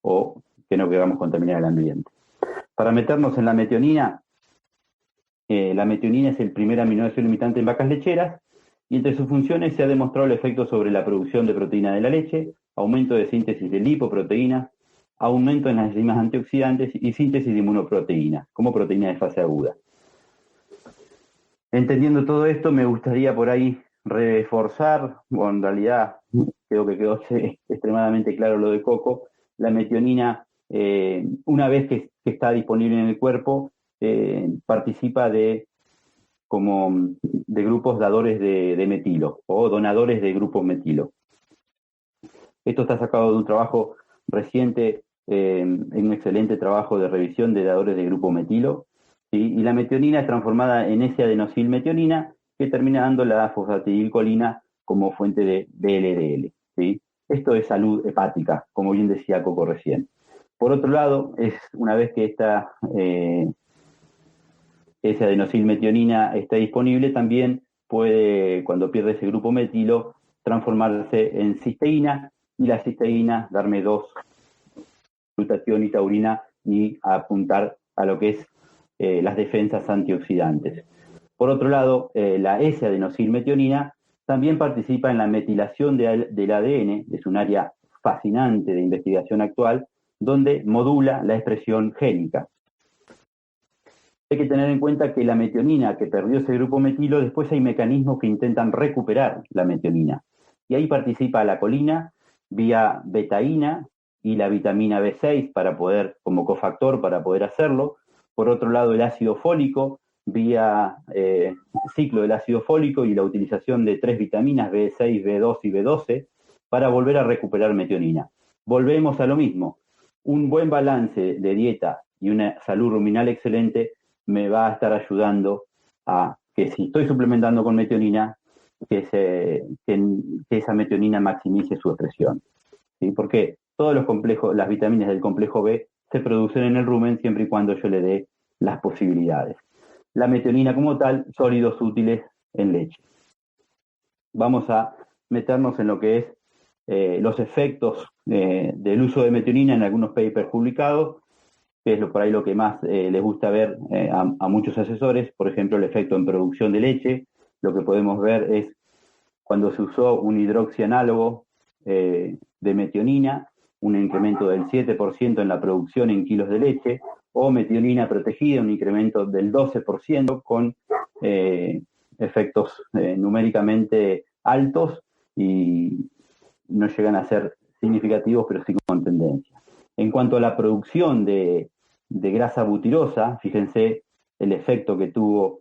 o que no queramos contaminar el ambiente. Para meternos en la metionina es el primer aminoácido limitante en vacas lecheras y entre sus funciones se ha demostrado el efecto sobre la producción de proteína de la leche, aumento de síntesis de lipoproteínas, aumento en las enzimas antioxidantes y síntesis de inmunoproteínas, como proteína de fase aguda. Entendiendo todo esto, me gustaría por ahí reforzar, o en realidad creo que quedó extremadamente claro lo de Coco, la metionina, una vez que está disponible en el cuerpo, participa de grupos dadores de metilo o donadores de grupos metilo. Esto está sacado de un trabajo reciente, un excelente trabajo de revisión de dadores de grupo metilo, ¿sí? Y la metionina es transformada en S-adenosilmetionina, que termina dando la fosfatidilcolina como fuente de VLDL, ¿sí? Esto es salud hepática, como bien decía Coco recién. Por otro lado, una vez que esta S-adenosilmetionina está disponible, también puede, cuando pierde ese grupo metilo, transformarse en cisteína, y la cisteína darme 2-glutatión y taurina y apuntar a lo que es las defensas antioxidantes. Por otro lado, la S-adenosilmetionina también participa en la metilación del ADN, es un área fascinante de investigación actual, donde modula la expresión génica. Hay que tener en cuenta que la metionina que perdió ese grupo metilo, después hay mecanismos que intentan recuperar la metionina. y ahí participa la colina vía betaína y la vitamina B6 para poder, como cofactor para poder hacerlo. Por otro lado, el ácido fólico vía ciclo del ácido fólico y la utilización de 3 vitaminas, B6, B2 y B12, para volver a recuperar metionina. Volvemos a lo mismo. Un buen balance de dieta y una salud ruminal excelente me va a estar ayudando a que si estoy suplementando con metionina, que esa metionina maximice su expresión. ¿Sí? Porque todos los complejos, las vitaminas del complejo B se producen en el rumen siempre y cuando yo le dé las posibilidades. La metionina como tal, sólidos útiles en leche. Vamos a meternos en lo que es los efectos del uso de metionina en algunos papers publicados, que es por ahí lo que más les gusta ver a muchos asesores. Por ejemplo, el efecto en producción de leche. Lo que podemos ver es cuando se usó un hidroxianálogo de metionina, un incremento del 7% en la producción en kilos de leche, o metionina protegida, un incremento del 12% con efectos numéricamente altos y no llegan a ser significativos, pero sí con tendencia. En cuanto a la producción de grasa butirosa, fíjense el efecto que tuvo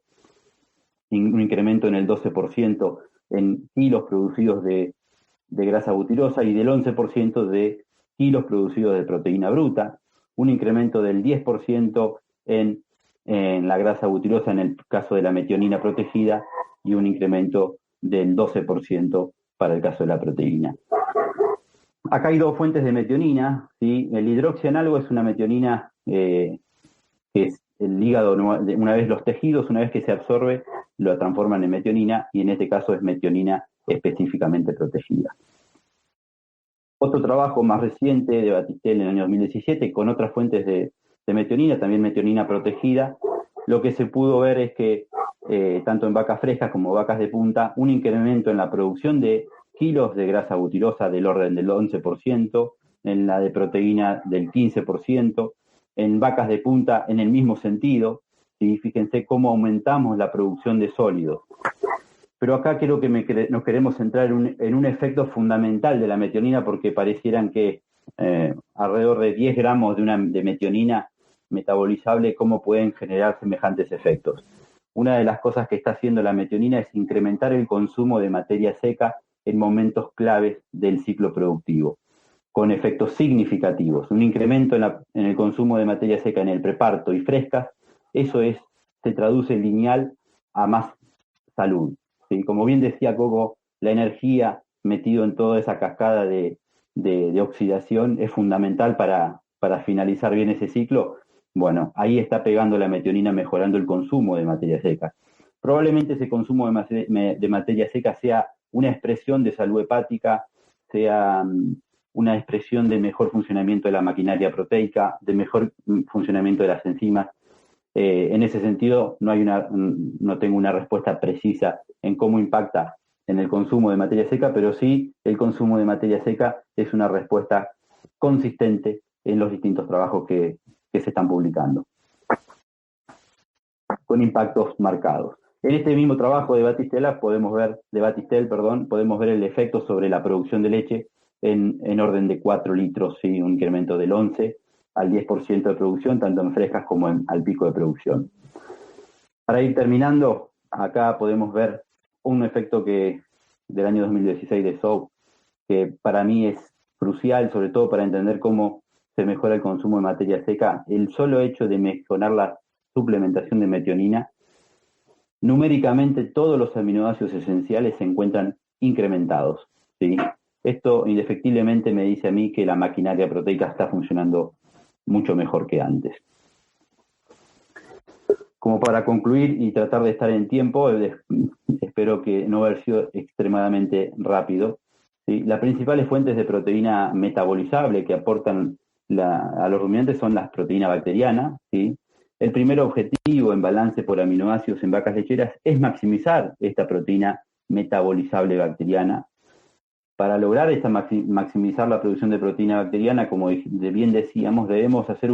un incremento en el 12% en kilos producidos de grasa butirosa y del 11% de kilos producidos de proteína bruta, un incremento del 10% en la grasa butirosa en el caso de la metionina protegida y un incremento del 12% para el caso de la proteína. Acá hay dos fuentes de metionina, ¿sí? El hidroxianálogo es una metionina que es el hígado, una vez los tejidos, una vez que se absorbe, lo transforman en metionina, y en este caso es metionina específicamente protegida. Otro trabajo más reciente de Battistel en el año 2017 con otras fuentes de metionina, también metionina protegida, lo que se pudo ver es que tanto en vacas frescas como vacas de punta, un incremento en la producción de kilos de grasa butirosa del orden del 11%, en la de proteína del 15%, en vacas de punta en el mismo sentido, ¿sí? Fíjense cómo aumentamos la producción de sólidos. Pero acá creo que nos queremos centrar en un efecto fundamental de la metionina, porque parecieran que alrededor de 10 gramos de metionina metabolizable, cómo pueden generar semejantes efectos. Una de las cosas que está haciendo la metionina es incrementar el consumo de materia seca en momentos claves del ciclo productivo, con efectos significativos. Un incremento en el consumo de materia seca en el preparto y frescas, eso se traduce lineal a más salud. ¿Sí? Como bien decía Coco, la energía metido en toda esa cascada de oxidación es fundamental para finalizar bien ese ciclo. Bueno, ahí está pegando la metionina, mejorando el consumo de materia seca. Probablemente ese consumo de materia seca sea una expresión de salud hepática, sea una expresión de mejor funcionamiento de la maquinaria proteica, de mejor funcionamiento de las enzimas. En ese sentido, no tengo una respuesta precisa en cómo impacta en el consumo de materia seca, pero sí el consumo de materia seca es una respuesta consistente en los distintos trabajos que se están publicando, con impactos marcados. En este mismo trabajo de Battistel podemos ver el efecto sobre la producción de leche en orden de 4 litros, ¿sí? Un incremento del 11 al 10% de producción, tanto en frescas como al pico de producción. Para ir terminando, acá podemos ver un efecto del año 2016 de Zhou, que para mí es crucial, sobre todo para entender cómo se mejora el consumo de materia seca. El solo hecho de mejorar la suplementación de metionina, numéricamente todos los aminoácidos esenciales se encuentran incrementados, ¿sí? Esto indefectiblemente me dice a mí que la maquinaria proteica está funcionando mucho mejor que antes. Como para concluir y tratar de estar en tiempo, espero que no haber sido extremadamente rápido, ¿sí? Las principales fuentes de proteína metabolizable que aportan a los ruminantes son las proteínas bacterianas, ¿sí? El primer objetivo en balance por aminoácidos en vacas lecheras es maximizar esta proteína metabolizable bacteriana. Para lograr maximizar la producción de proteína bacteriana, como bien decíamos, debemos hacer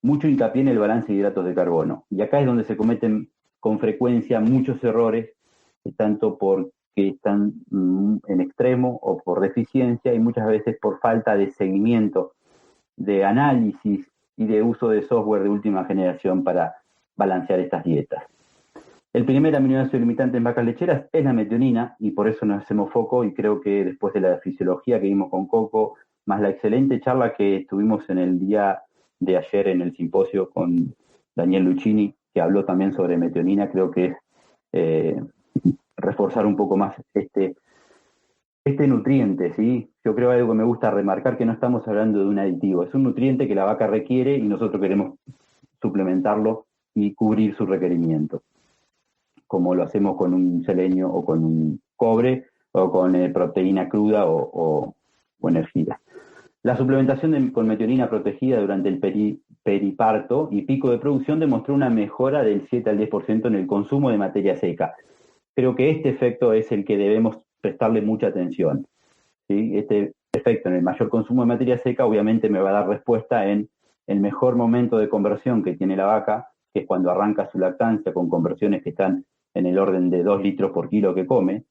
mucho hincapié en el balance de hidratos de carbono. Y acá es donde se cometen con frecuencia muchos errores, tanto porque que están en extremo o por deficiencia y muchas veces por falta de seguimiento, de análisis y de uso de software de última generación para balancear estas dietas. El primer aminoácido limitante en vacas lecheras es la metionina y por eso nos hacemos foco, y creo que después de la fisiología que vimos con Coco, más la excelente charla que tuvimos en el día de ayer en el simposio con Daniel Lucchini, que habló también sobre metionina, creo que es reforzar un poco más este nutriente, ¿sí? Yo creo algo que me gusta remarcar, que no estamos hablando de un aditivo, es un nutriente que la vaca requiere y nosotros queremos suplementarlo y cubrir su requerimiento, como lo hacemos con un selenio o con un cobre o con proteína cruda o energía. La suplementación con metionina protegida durante el periparto y pico de producción demostró una mejora del 7 al 10% en el consumo de materia seca. Creo que este efecto es el que debemos prestarle mucha atención, ¿sí? Este efecto en el mayor consumo de materia seca obviamente me va a dar respuesta en el mejor momento de conversión que tiene la vaca, que es cuando arranca su lactancia, con conversiones que están en el orden de 2 litros por kilo que come.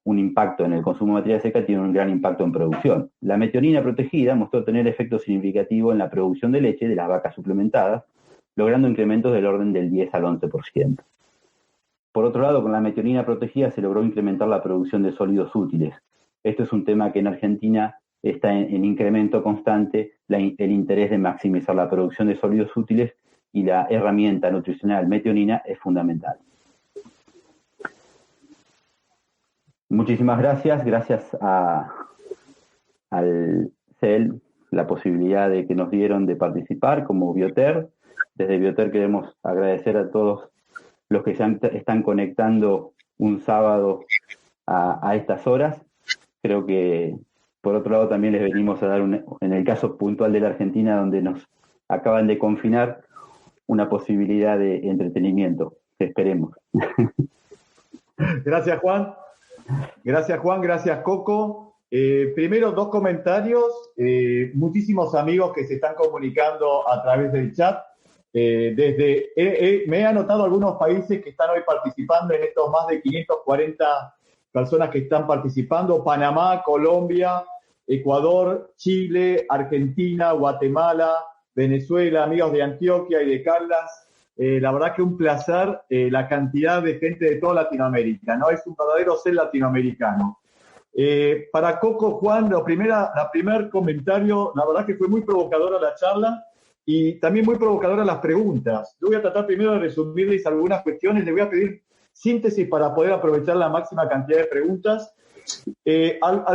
Un impacto en el consumo de materia seca tiene un gran impacto en producción. La metionina protegida mostró tener efecto significativo en la producción de leche de las vacas suplementadas, logrando incrementos del orden del 10 al 11%. Por otro lado, con la metionina protegida se logró incrementar la producción de sólidos útiles. Esto es un tema que en Argentina está en incremento constante, el interés de maximizar la producción de sólidos útiles, y la herramienta nutricional metionina es fundamental. Muchísimas gracias al CEL, la posibilidad de que nos dieron de participar como Bioter. Desde Bioter queremos agradecer a todos los que se están conectando un sábado a estas horas. Creo que, por otro lado, también les venimos a dar, en el caso puntual de la Argentina, donde nos acaban de confinar, una posibilidad de entretenimiento, que esperemos. Gracias, Juan. Gracias, Coco. Primero, 2 comentarios. Muchísimos amigos que se están comunicando a través del chat. Me he anotado algunos países que están hoy participando en estos más de 540 personas que están participando: Panamá, Colombia, Ecuador, Chile, Argentina, Guatemala, Venezuela, amigos de Antioquia y de Caldas. La verdad que un placer la cantidad de gente de toda Latinoamérica, ¿no? Es un verdadero ser latinoamericano. Para Coco, Juan, la primer comentario, la verdad que fue muy provocadora la charla y también muy provocadora las preguntas. Yo voy a tratar primero de resumirles algunas cuestiones, les voy a pedir síntesis para poder aprovechar la máxima cantidad de preguntas. Está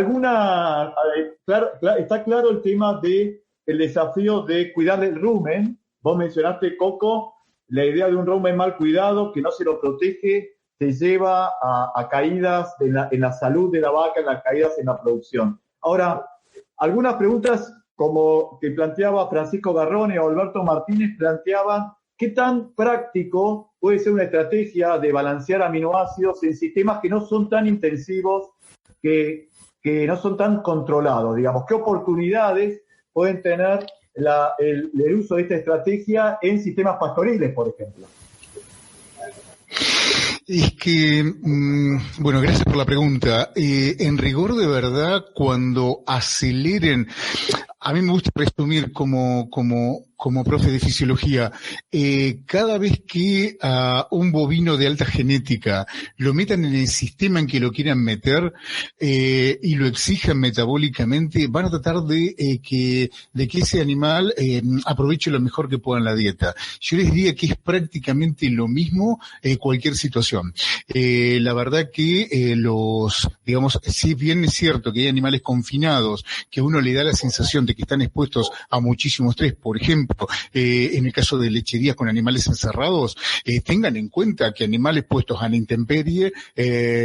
claro el tema del desafío de cuidar el rumen. Vos mencionaste, Coco, la idea de un rumen mal cuidado, que no se lo protege, te lleva a caídas en la salud de la vaca, las caídas en la producción. Ahora, algunas preguntas como que planteaba Francisco Garrone o Alberto Martínez planteaban qué tan práctico puede ser una estrategia de balancear aminoácidos en sistemas que no son tan intensivos, que no son tan controlados, digamos. ¿Qué oportunidades pueden tener el uso de esta estrategia en sistemas pastoriles, por ejemplo? Es que, bueno, gracias por la pregunta. En rigor, de verdad, cuando aceleren, a mí me gusta resumir como profe de fisiología, cada vez que a un bovino de alta genética lo metan en el sistema en que lo quieran meter y lo exijan metabólicamente, van a tratar de que ese animal aproveche lo mejor que pueda en la dieta. Yo les diría que es prácticamente lo mismo cualquier situación. La verdad que digamos, si bien es cierto que hay animales confinados que uno le da la sensación de que están expuestos a muchísimo estrés, por ejemplo, en el caso de lecherías con animales encerrados, tengan en cuenta que animales puestos a la intemperie,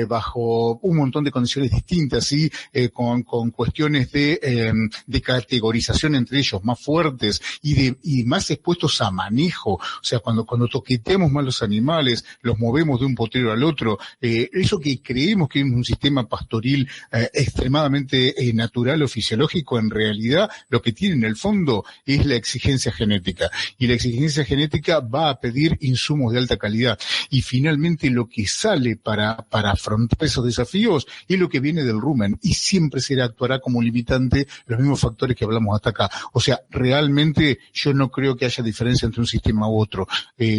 bajo un montón de condiciones distintas, ¿sí? Con cuestiones de categorización entre ellos más fuertes y más expuestos a manejo. O sea, cuando toqueteamos más los animales, los movemos de un potrero al otro, eso que creemos que es un sistema pastoril extremadamente natural o fisiológico, en realidad lo que tiene en el fondo es la exigencia genética. Y la exigencia genética va a pedir insumos de alta calidad. Y finalmente lo que sale para afrontar esos desafíos es lo que viene del rumen. Y siempre actuará como limitante los mismos factores que hablamos hasta acá. O sea, realmente yo no creo que haya diferencia entre un sistema u otro.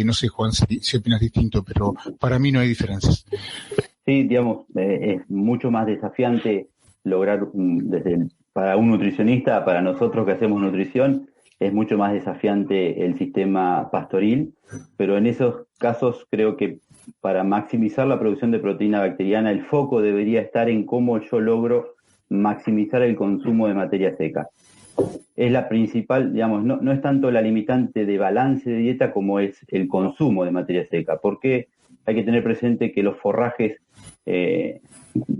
No sé, Juan, si opinas distinto, pero para mí no hay diferencias. Sí, digamos, es mucho más desafiante lograr, para un nutricionista, para nosotros que hacemos nutrición, es mucho más desafiante el sistema pastoril, pero en esos casos creo que para maximizar la producción de proteína bacteriana, el foco debería estar en cómo yo logro maximizar el consumo de materia seca. Es la principal, digamos, no es tanto la limitante de balance de dieta como es el consumo de materia seca, porque hay que tener presente que los forrajes,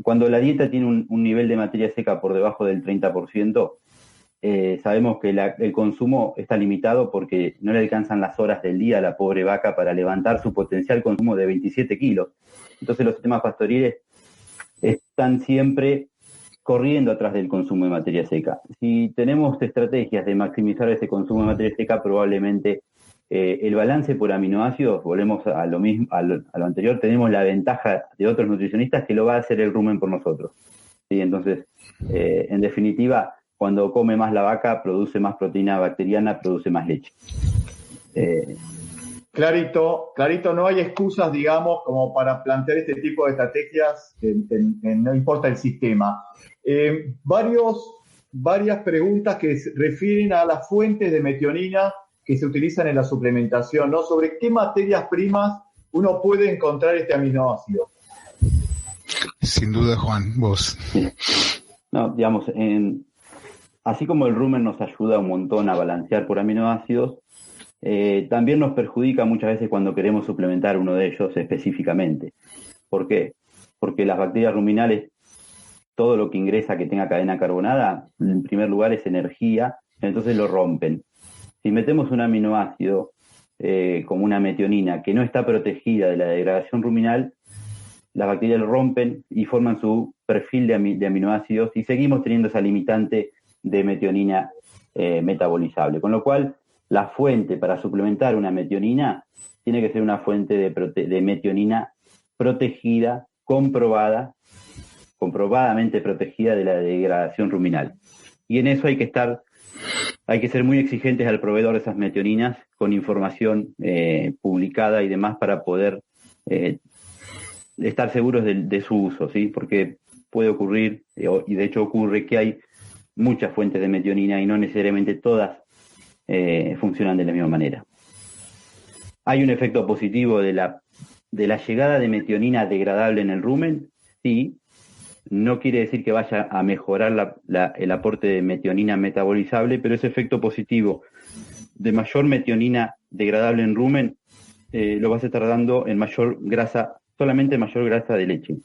cuando la dieta tiene un nivel de materia seca por debajo del 30%, sabemos que el consumo está limitado porque no le alcanzan las horas del día a la pobre vaca para levantar su potencial consumo de 27 kilos. Entonces los sistemas pastoriles están siempre corriendo atrás del consumo de materia seca. Si tenemos estrategias de maximizar ese consumo de materia seca, probablemente el balance por aminoácidos, volvemos a lo mismo, a lo anterior, tenemos la ventaja de otros nutricionistas que lo va a hacer el rumen por nosotros. ¿Sí? Entonces, en definitiva, cuando come más la vaca, produce más proteína bacteriana, produce más leche. Clarito, no hay excusas, digamos, como para plantear este tipo de estrategias, no importa el sistema. Varias preguntas que se refieren a las fuentes de metionina que se utilizan en la suplementación, ¿no? Sobre qué materias primas uno puede encontrar este aminoácido. Sin duda, Juan, vos. Sí. No, digamos, así como el rumen nos ayuda un montón a balancear por aminoácidos, también nos perjudica muchas veces cuando queremos suplementar uno de ellos específicamente. ¿Por qué? Porque las bacterias ruminales, todo lo que ingresa que tenga cadena carbonada, en primer lugar es energía, entonces lo rompen. Si metemos un aminoácido como una metionina que no está protegida de la degradación ruminal, las bacterias lo rompen y forman su perfil de aminoácidos y seguimos teniendo esa limitante de metionina metabolizable. Con lo cual, la fuente para suplementar una metionina tiene que ser una fuente de metionina protegida, comprobadamente protegida de la degradación ruminal. Y en eso hay que ser muy exigentes al proveedor de esas metioninas con información publicada y demás para poder estar seguros de su uso, ¿sí? Porque puede ocurrir, y de hecho ocurre, que hay muchas fuentes de metionina y no necesariamente todas funcionan de la misma manera. ¿Hay un efecto positivo de la llegada de metionina degradable en el rumen? Sí. No quiere decir que vaya a mejorar el aporte de metionina metabolizable, pero ese efecto positivo de mayor metionina degradable en rumen lo vas a estar dando en mayor grasa, solamente mayor grasa de leche.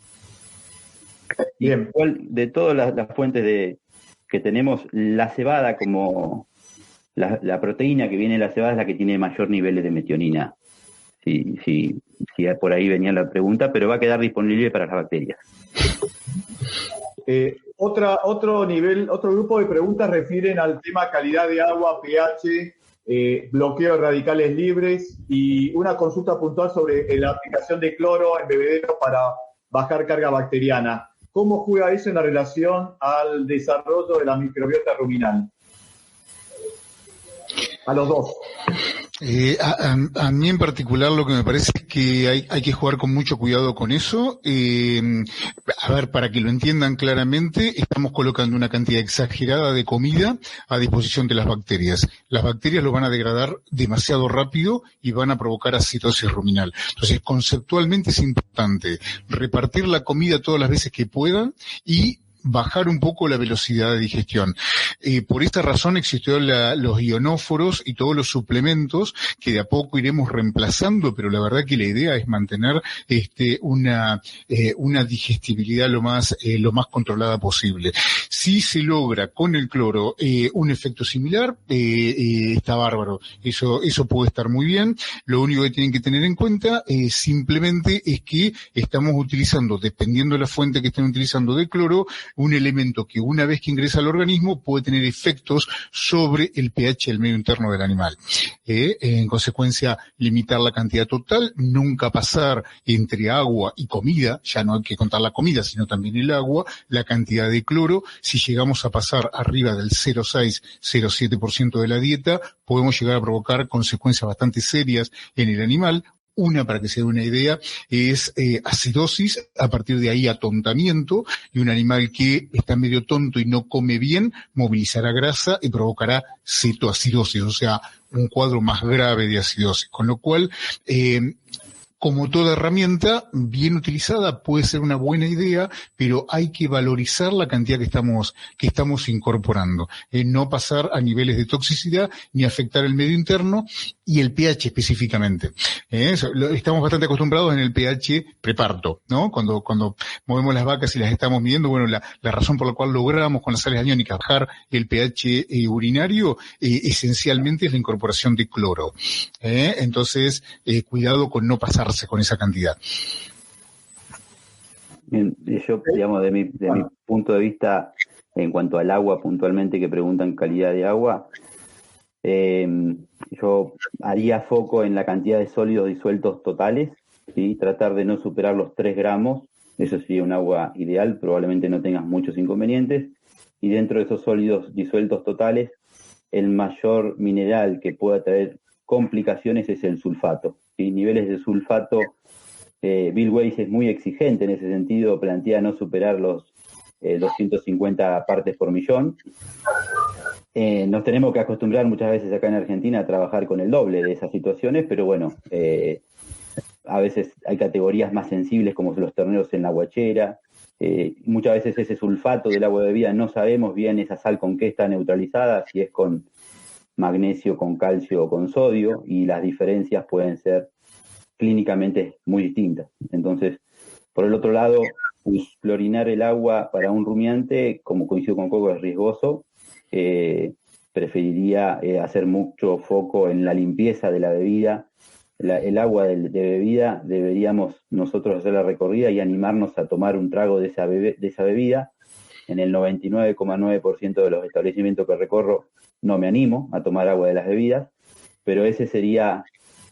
Bien. De todas las fuentes que tenemos, la cebada como la proteína que viene de la cebada es la que tiene mayor nivel de metionina. Si por ahí venía la pregunta, pero va a quedar disponible para las bacterias. Otro grupo de preguntas refieren al tema calidad de agua, pH, bloqueo de radicales libres y una consulta puntual sobre la aplicación de cloro en bebederos para bajar carga bacteriana. ¿Cómo juega eso en la relación al desarrollo de la microbiota ruminal? A los dos. A mí en particular lo que me parece es que hay que jugar con mucho cuidado con eso. A ver, para que lo entiendan claramente, estamos colocando una cantidad exagerada de comida a disposición de las bacterias. Las bacterias lo van a degradar demasiado rápido y van a provocar acidosis ruminal. Entonces, conceptualmente es importante repartir la comida todas las veces que puedan y bajar un poco la velocidad de digestión. Por esta razón existió los ionóforos y todos los suplementos que de a poco iremos reemplazando, pero la verdad que la idea es mantener una digestibilidad lo más controlada posible. Si se logra con el cloro un efecto similar, está bárbaro. Eso puede estar muy bien. Lo único que tienen que tener en cuenta simplemente es que estamos utilizando, dependiendo de la fuente que estén utilizando de cloro, un elemento que una vez que ingresa al organismo puede tener efectos sobre el pH del medio interno del animal. En consecuencia, limitar la cantidad total, nunca pasar entre agua y comida, ya no hay que contar la comida, sino también el agua, la cantidad de cloro. Si llegamos a pasar arriba del 0,6-0,7% de la dieta, podemos llegar a provocar consecuencias bastante serias en el animal. Una, para que se dé una idea, es acidosis, a partir de ahí atontamiento, y un animal que está medio tonto y no come bien, movilizará grasa y provocará cetoacidosis, o sea, un cuadro más grave de acidosis. Con lo cual, como toda herramienta, bien utilizada puede ser una buena idea, pero hay que valorizar la cantidad que estamos incorporando. No pasar a niveles de toxicidad ni afectar el medio interno y el pH específicamente. Estamos bastante acostumbrados en el pH preparto, ¿no? Cuando movemos las vacas y las estamos midiendo, bueno, la razón por la cual logramos con las sales aniónicas bajar el pH urinario, esencialmente es la incorporación de cloro. Entonces, cuidado con no pasar con esa cantidad. Bien, yo, digamos, de mi punto de vista, en cuanto al agua puntualmente, que preguntan calidad de agua, yo haría foco en la cantidad de sólidos disueltos totales, ¿sí? Tratar de no superar los 3 gramos, eso sería un agua ideal, probablemente no tengas muchos inconvenientes, y dentro de esos sólidos disueltos totales, el mayor mineral que pueda traer complicaciones es el sulfato. ¿Sí? Niveles de sulfato, Bill Weiss es muy exigente en ese sentido, plantea no superar los 250 partes por millón. Nos tenemos que acostumbrar muchas veces acá en Argentina a trabajar con el doble de esas situaciones, pero bueno, a veces hay categorías más sensibles como los terneros en la guachera. Muchas veces ese sulfato del agua de bebida no sabemos bien esa sal con qué está neutralizada, si es con magnesio, con calcio o con sodio, y las diferencias pueden ser clínicamente muy distintas. Entonces, por el otro lado, pues, clorinar el agua para un rumiante, como coincido con Coco, es riesgoso. Preferiría hacer mucho foco en la limpieza de la bebida. El agua de bebida, deberíamos nosotros hacer la recorrida y animarnos a tomar un trago de esa bebida. En el 99,9% de los establecimientos que recorro no me animo a tomar agua de las bebidas, pero ese sería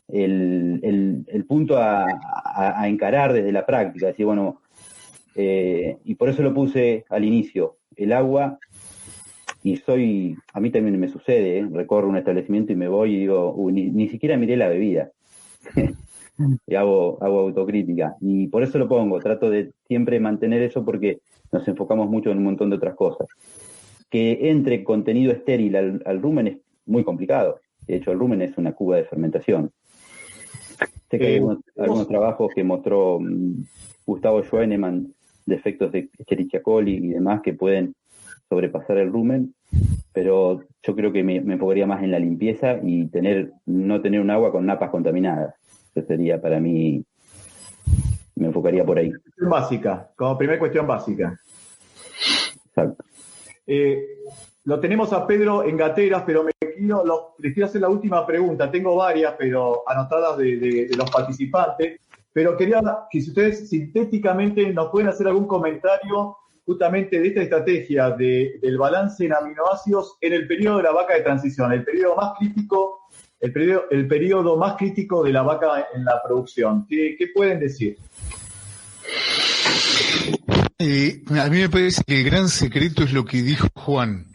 el punto a encarar desde la práctica. Decir, bueno, y por eso lo puse al inicio, el agua, y a mí también me sucede, recorro un establecimiento y me voy y digo, ni siquiera miré la bebida. Y hago autocrítica, y por eso lo pongo, trato de siempre mantener eso porque nos enfocamos mucho en un montón de otras cosas. Que entre contenido estéril al rumen es muy complicado. De hecho, el rumen es una cuba de fermentación. Sé que hay algunos trabajos que mostró Gustavo Schweinemann de efectos de Escherichia coli y demás que pueden sobrepasar el rumen, pero yo creo que me enfocaría más en la limpieza y no tener un agua con napas contaminadas. Eso sería para mí, me enfocaría por ahí. Básica, como primera cuestión básica. Exacto. Lo tenemos a Pedro en gateras, pero les quiero hacer la última pregunta. Tengo varias, pero anotadas de los participantes. Pero quería que si ustedes sintéticamente nos pueden hacer algún comentario justamente de esta estrategia del balance en aminoácidos en el periodo de la vaca de transición, el periodo más crítico, el periodo más crítico de la vaca en la producción. ¿Qué pueden decir? A mí me parece que el gran secreto es lo que dijo Juan.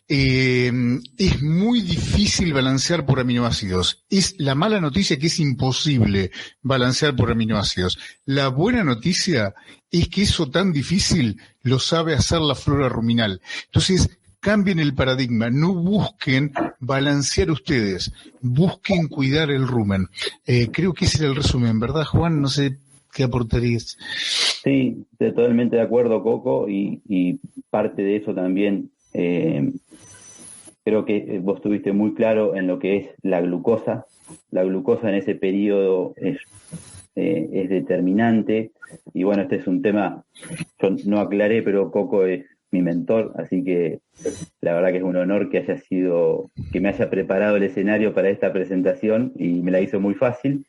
Es muy difícil balancear por aminoácidos. Es la mala noticia que es imposible balancear por aminoácidos. La buena noticia es que eso tan difícil lo sabe hacer la flora ruminal. Entonces, cambien el paradigma, no busquen balancear ustedes, busquen cuidar el rumen. Creo que ese era el resumen, ¿verdad, Juan? No sé qué aportarías. Sí, totalmente de acuerdo, Coco, y parte de eso también, creo que vos estuviste muy claro en lo que es la glucosa. La glucosa en ese periodo es determinante, y bueno, este es un tema, yo no aclaré, pero Coco es mi mentor, así que la verdad que es un honor que me haya preparado el escenario para esta presentación y me la hizo muy fácil,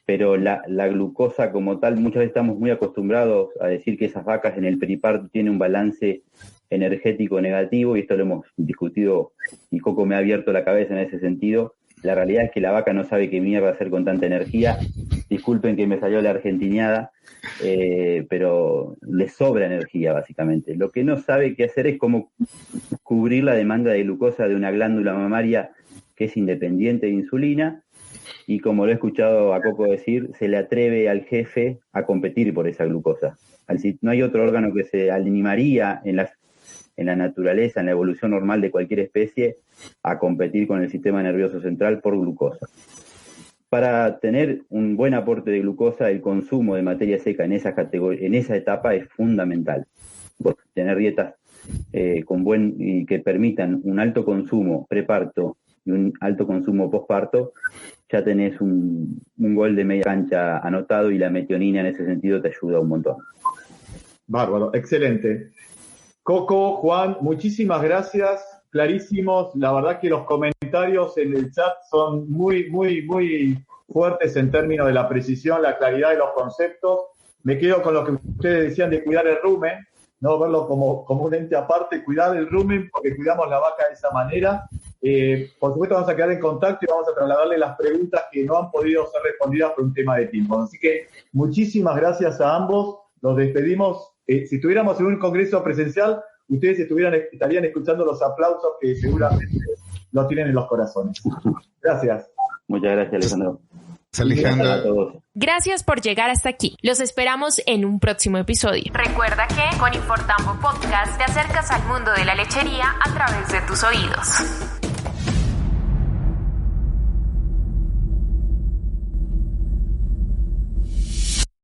pero la glucosa como tal, muchas veces estamos muy acostumbrados a decir que esas vacas en el periparto tienen un balance energético negativo, y esto lo hemos discutido y Coco me ha abierto la cabeza en ese sentido. La realidad es que la vaca no sabe qué mierda hacer con tanta energía. Disculpen que me salió la argentiniada, pero le sobra energía básicamente. Lo que no sabe qué hacer es cómo cubrir la demanda de glucosa de una glándula mamaria que es independiente de insulina, y como lo he escuchado a Coco decir, se le atreve al jefe a competir por esa glucosa. Así, no hay otro órgano que se animaría en la naturaleza, en la evolución normal de cualquier especie, a competir con el sistema nervioso central por glucosa. Para tener un buen aporte de glucosa, el consumo de materia seca en esa etapa es fundamental. Tener dietas y que permitan un alto consumo preparto y un alto consumo posparto, ya tenés un gol de media cancha anotado, y la metionina en ese sentido te ayuda un montón. Bárbaro, excelente. Coco, Juan, muchísimas gracias, clarísimos. La verdad que los comentarios en el chat son muy, muy, muy fuertes en términos de la precisión, la claridad de los conceptos. Me quedo con lo que ustedes decían de cuidar el rumen, no verlo como un ente aparte, cuidar el rumen porque cuidamos la vaca de esa manera. Por supuesto vamos a quedar en contacto y vamos a trasladarle las preguntas que no han podido ser respondidas por un tema de tiempo. Así que muchísimas gracias a ambos. Nos despedimos. Si estuviéramos en un congreso presencial, ustedes estarían escuchando los aplausos que seguramente los tienen en los corazones. Gracias. Muchas gracias, Alejandro. Alejandro. Gracias por llegar hasta aquí. Los esperamos en un próximo episodio. Recuerda que con InfoTambo Podcast te acercas al mundo de la lechería a través de tus oídos.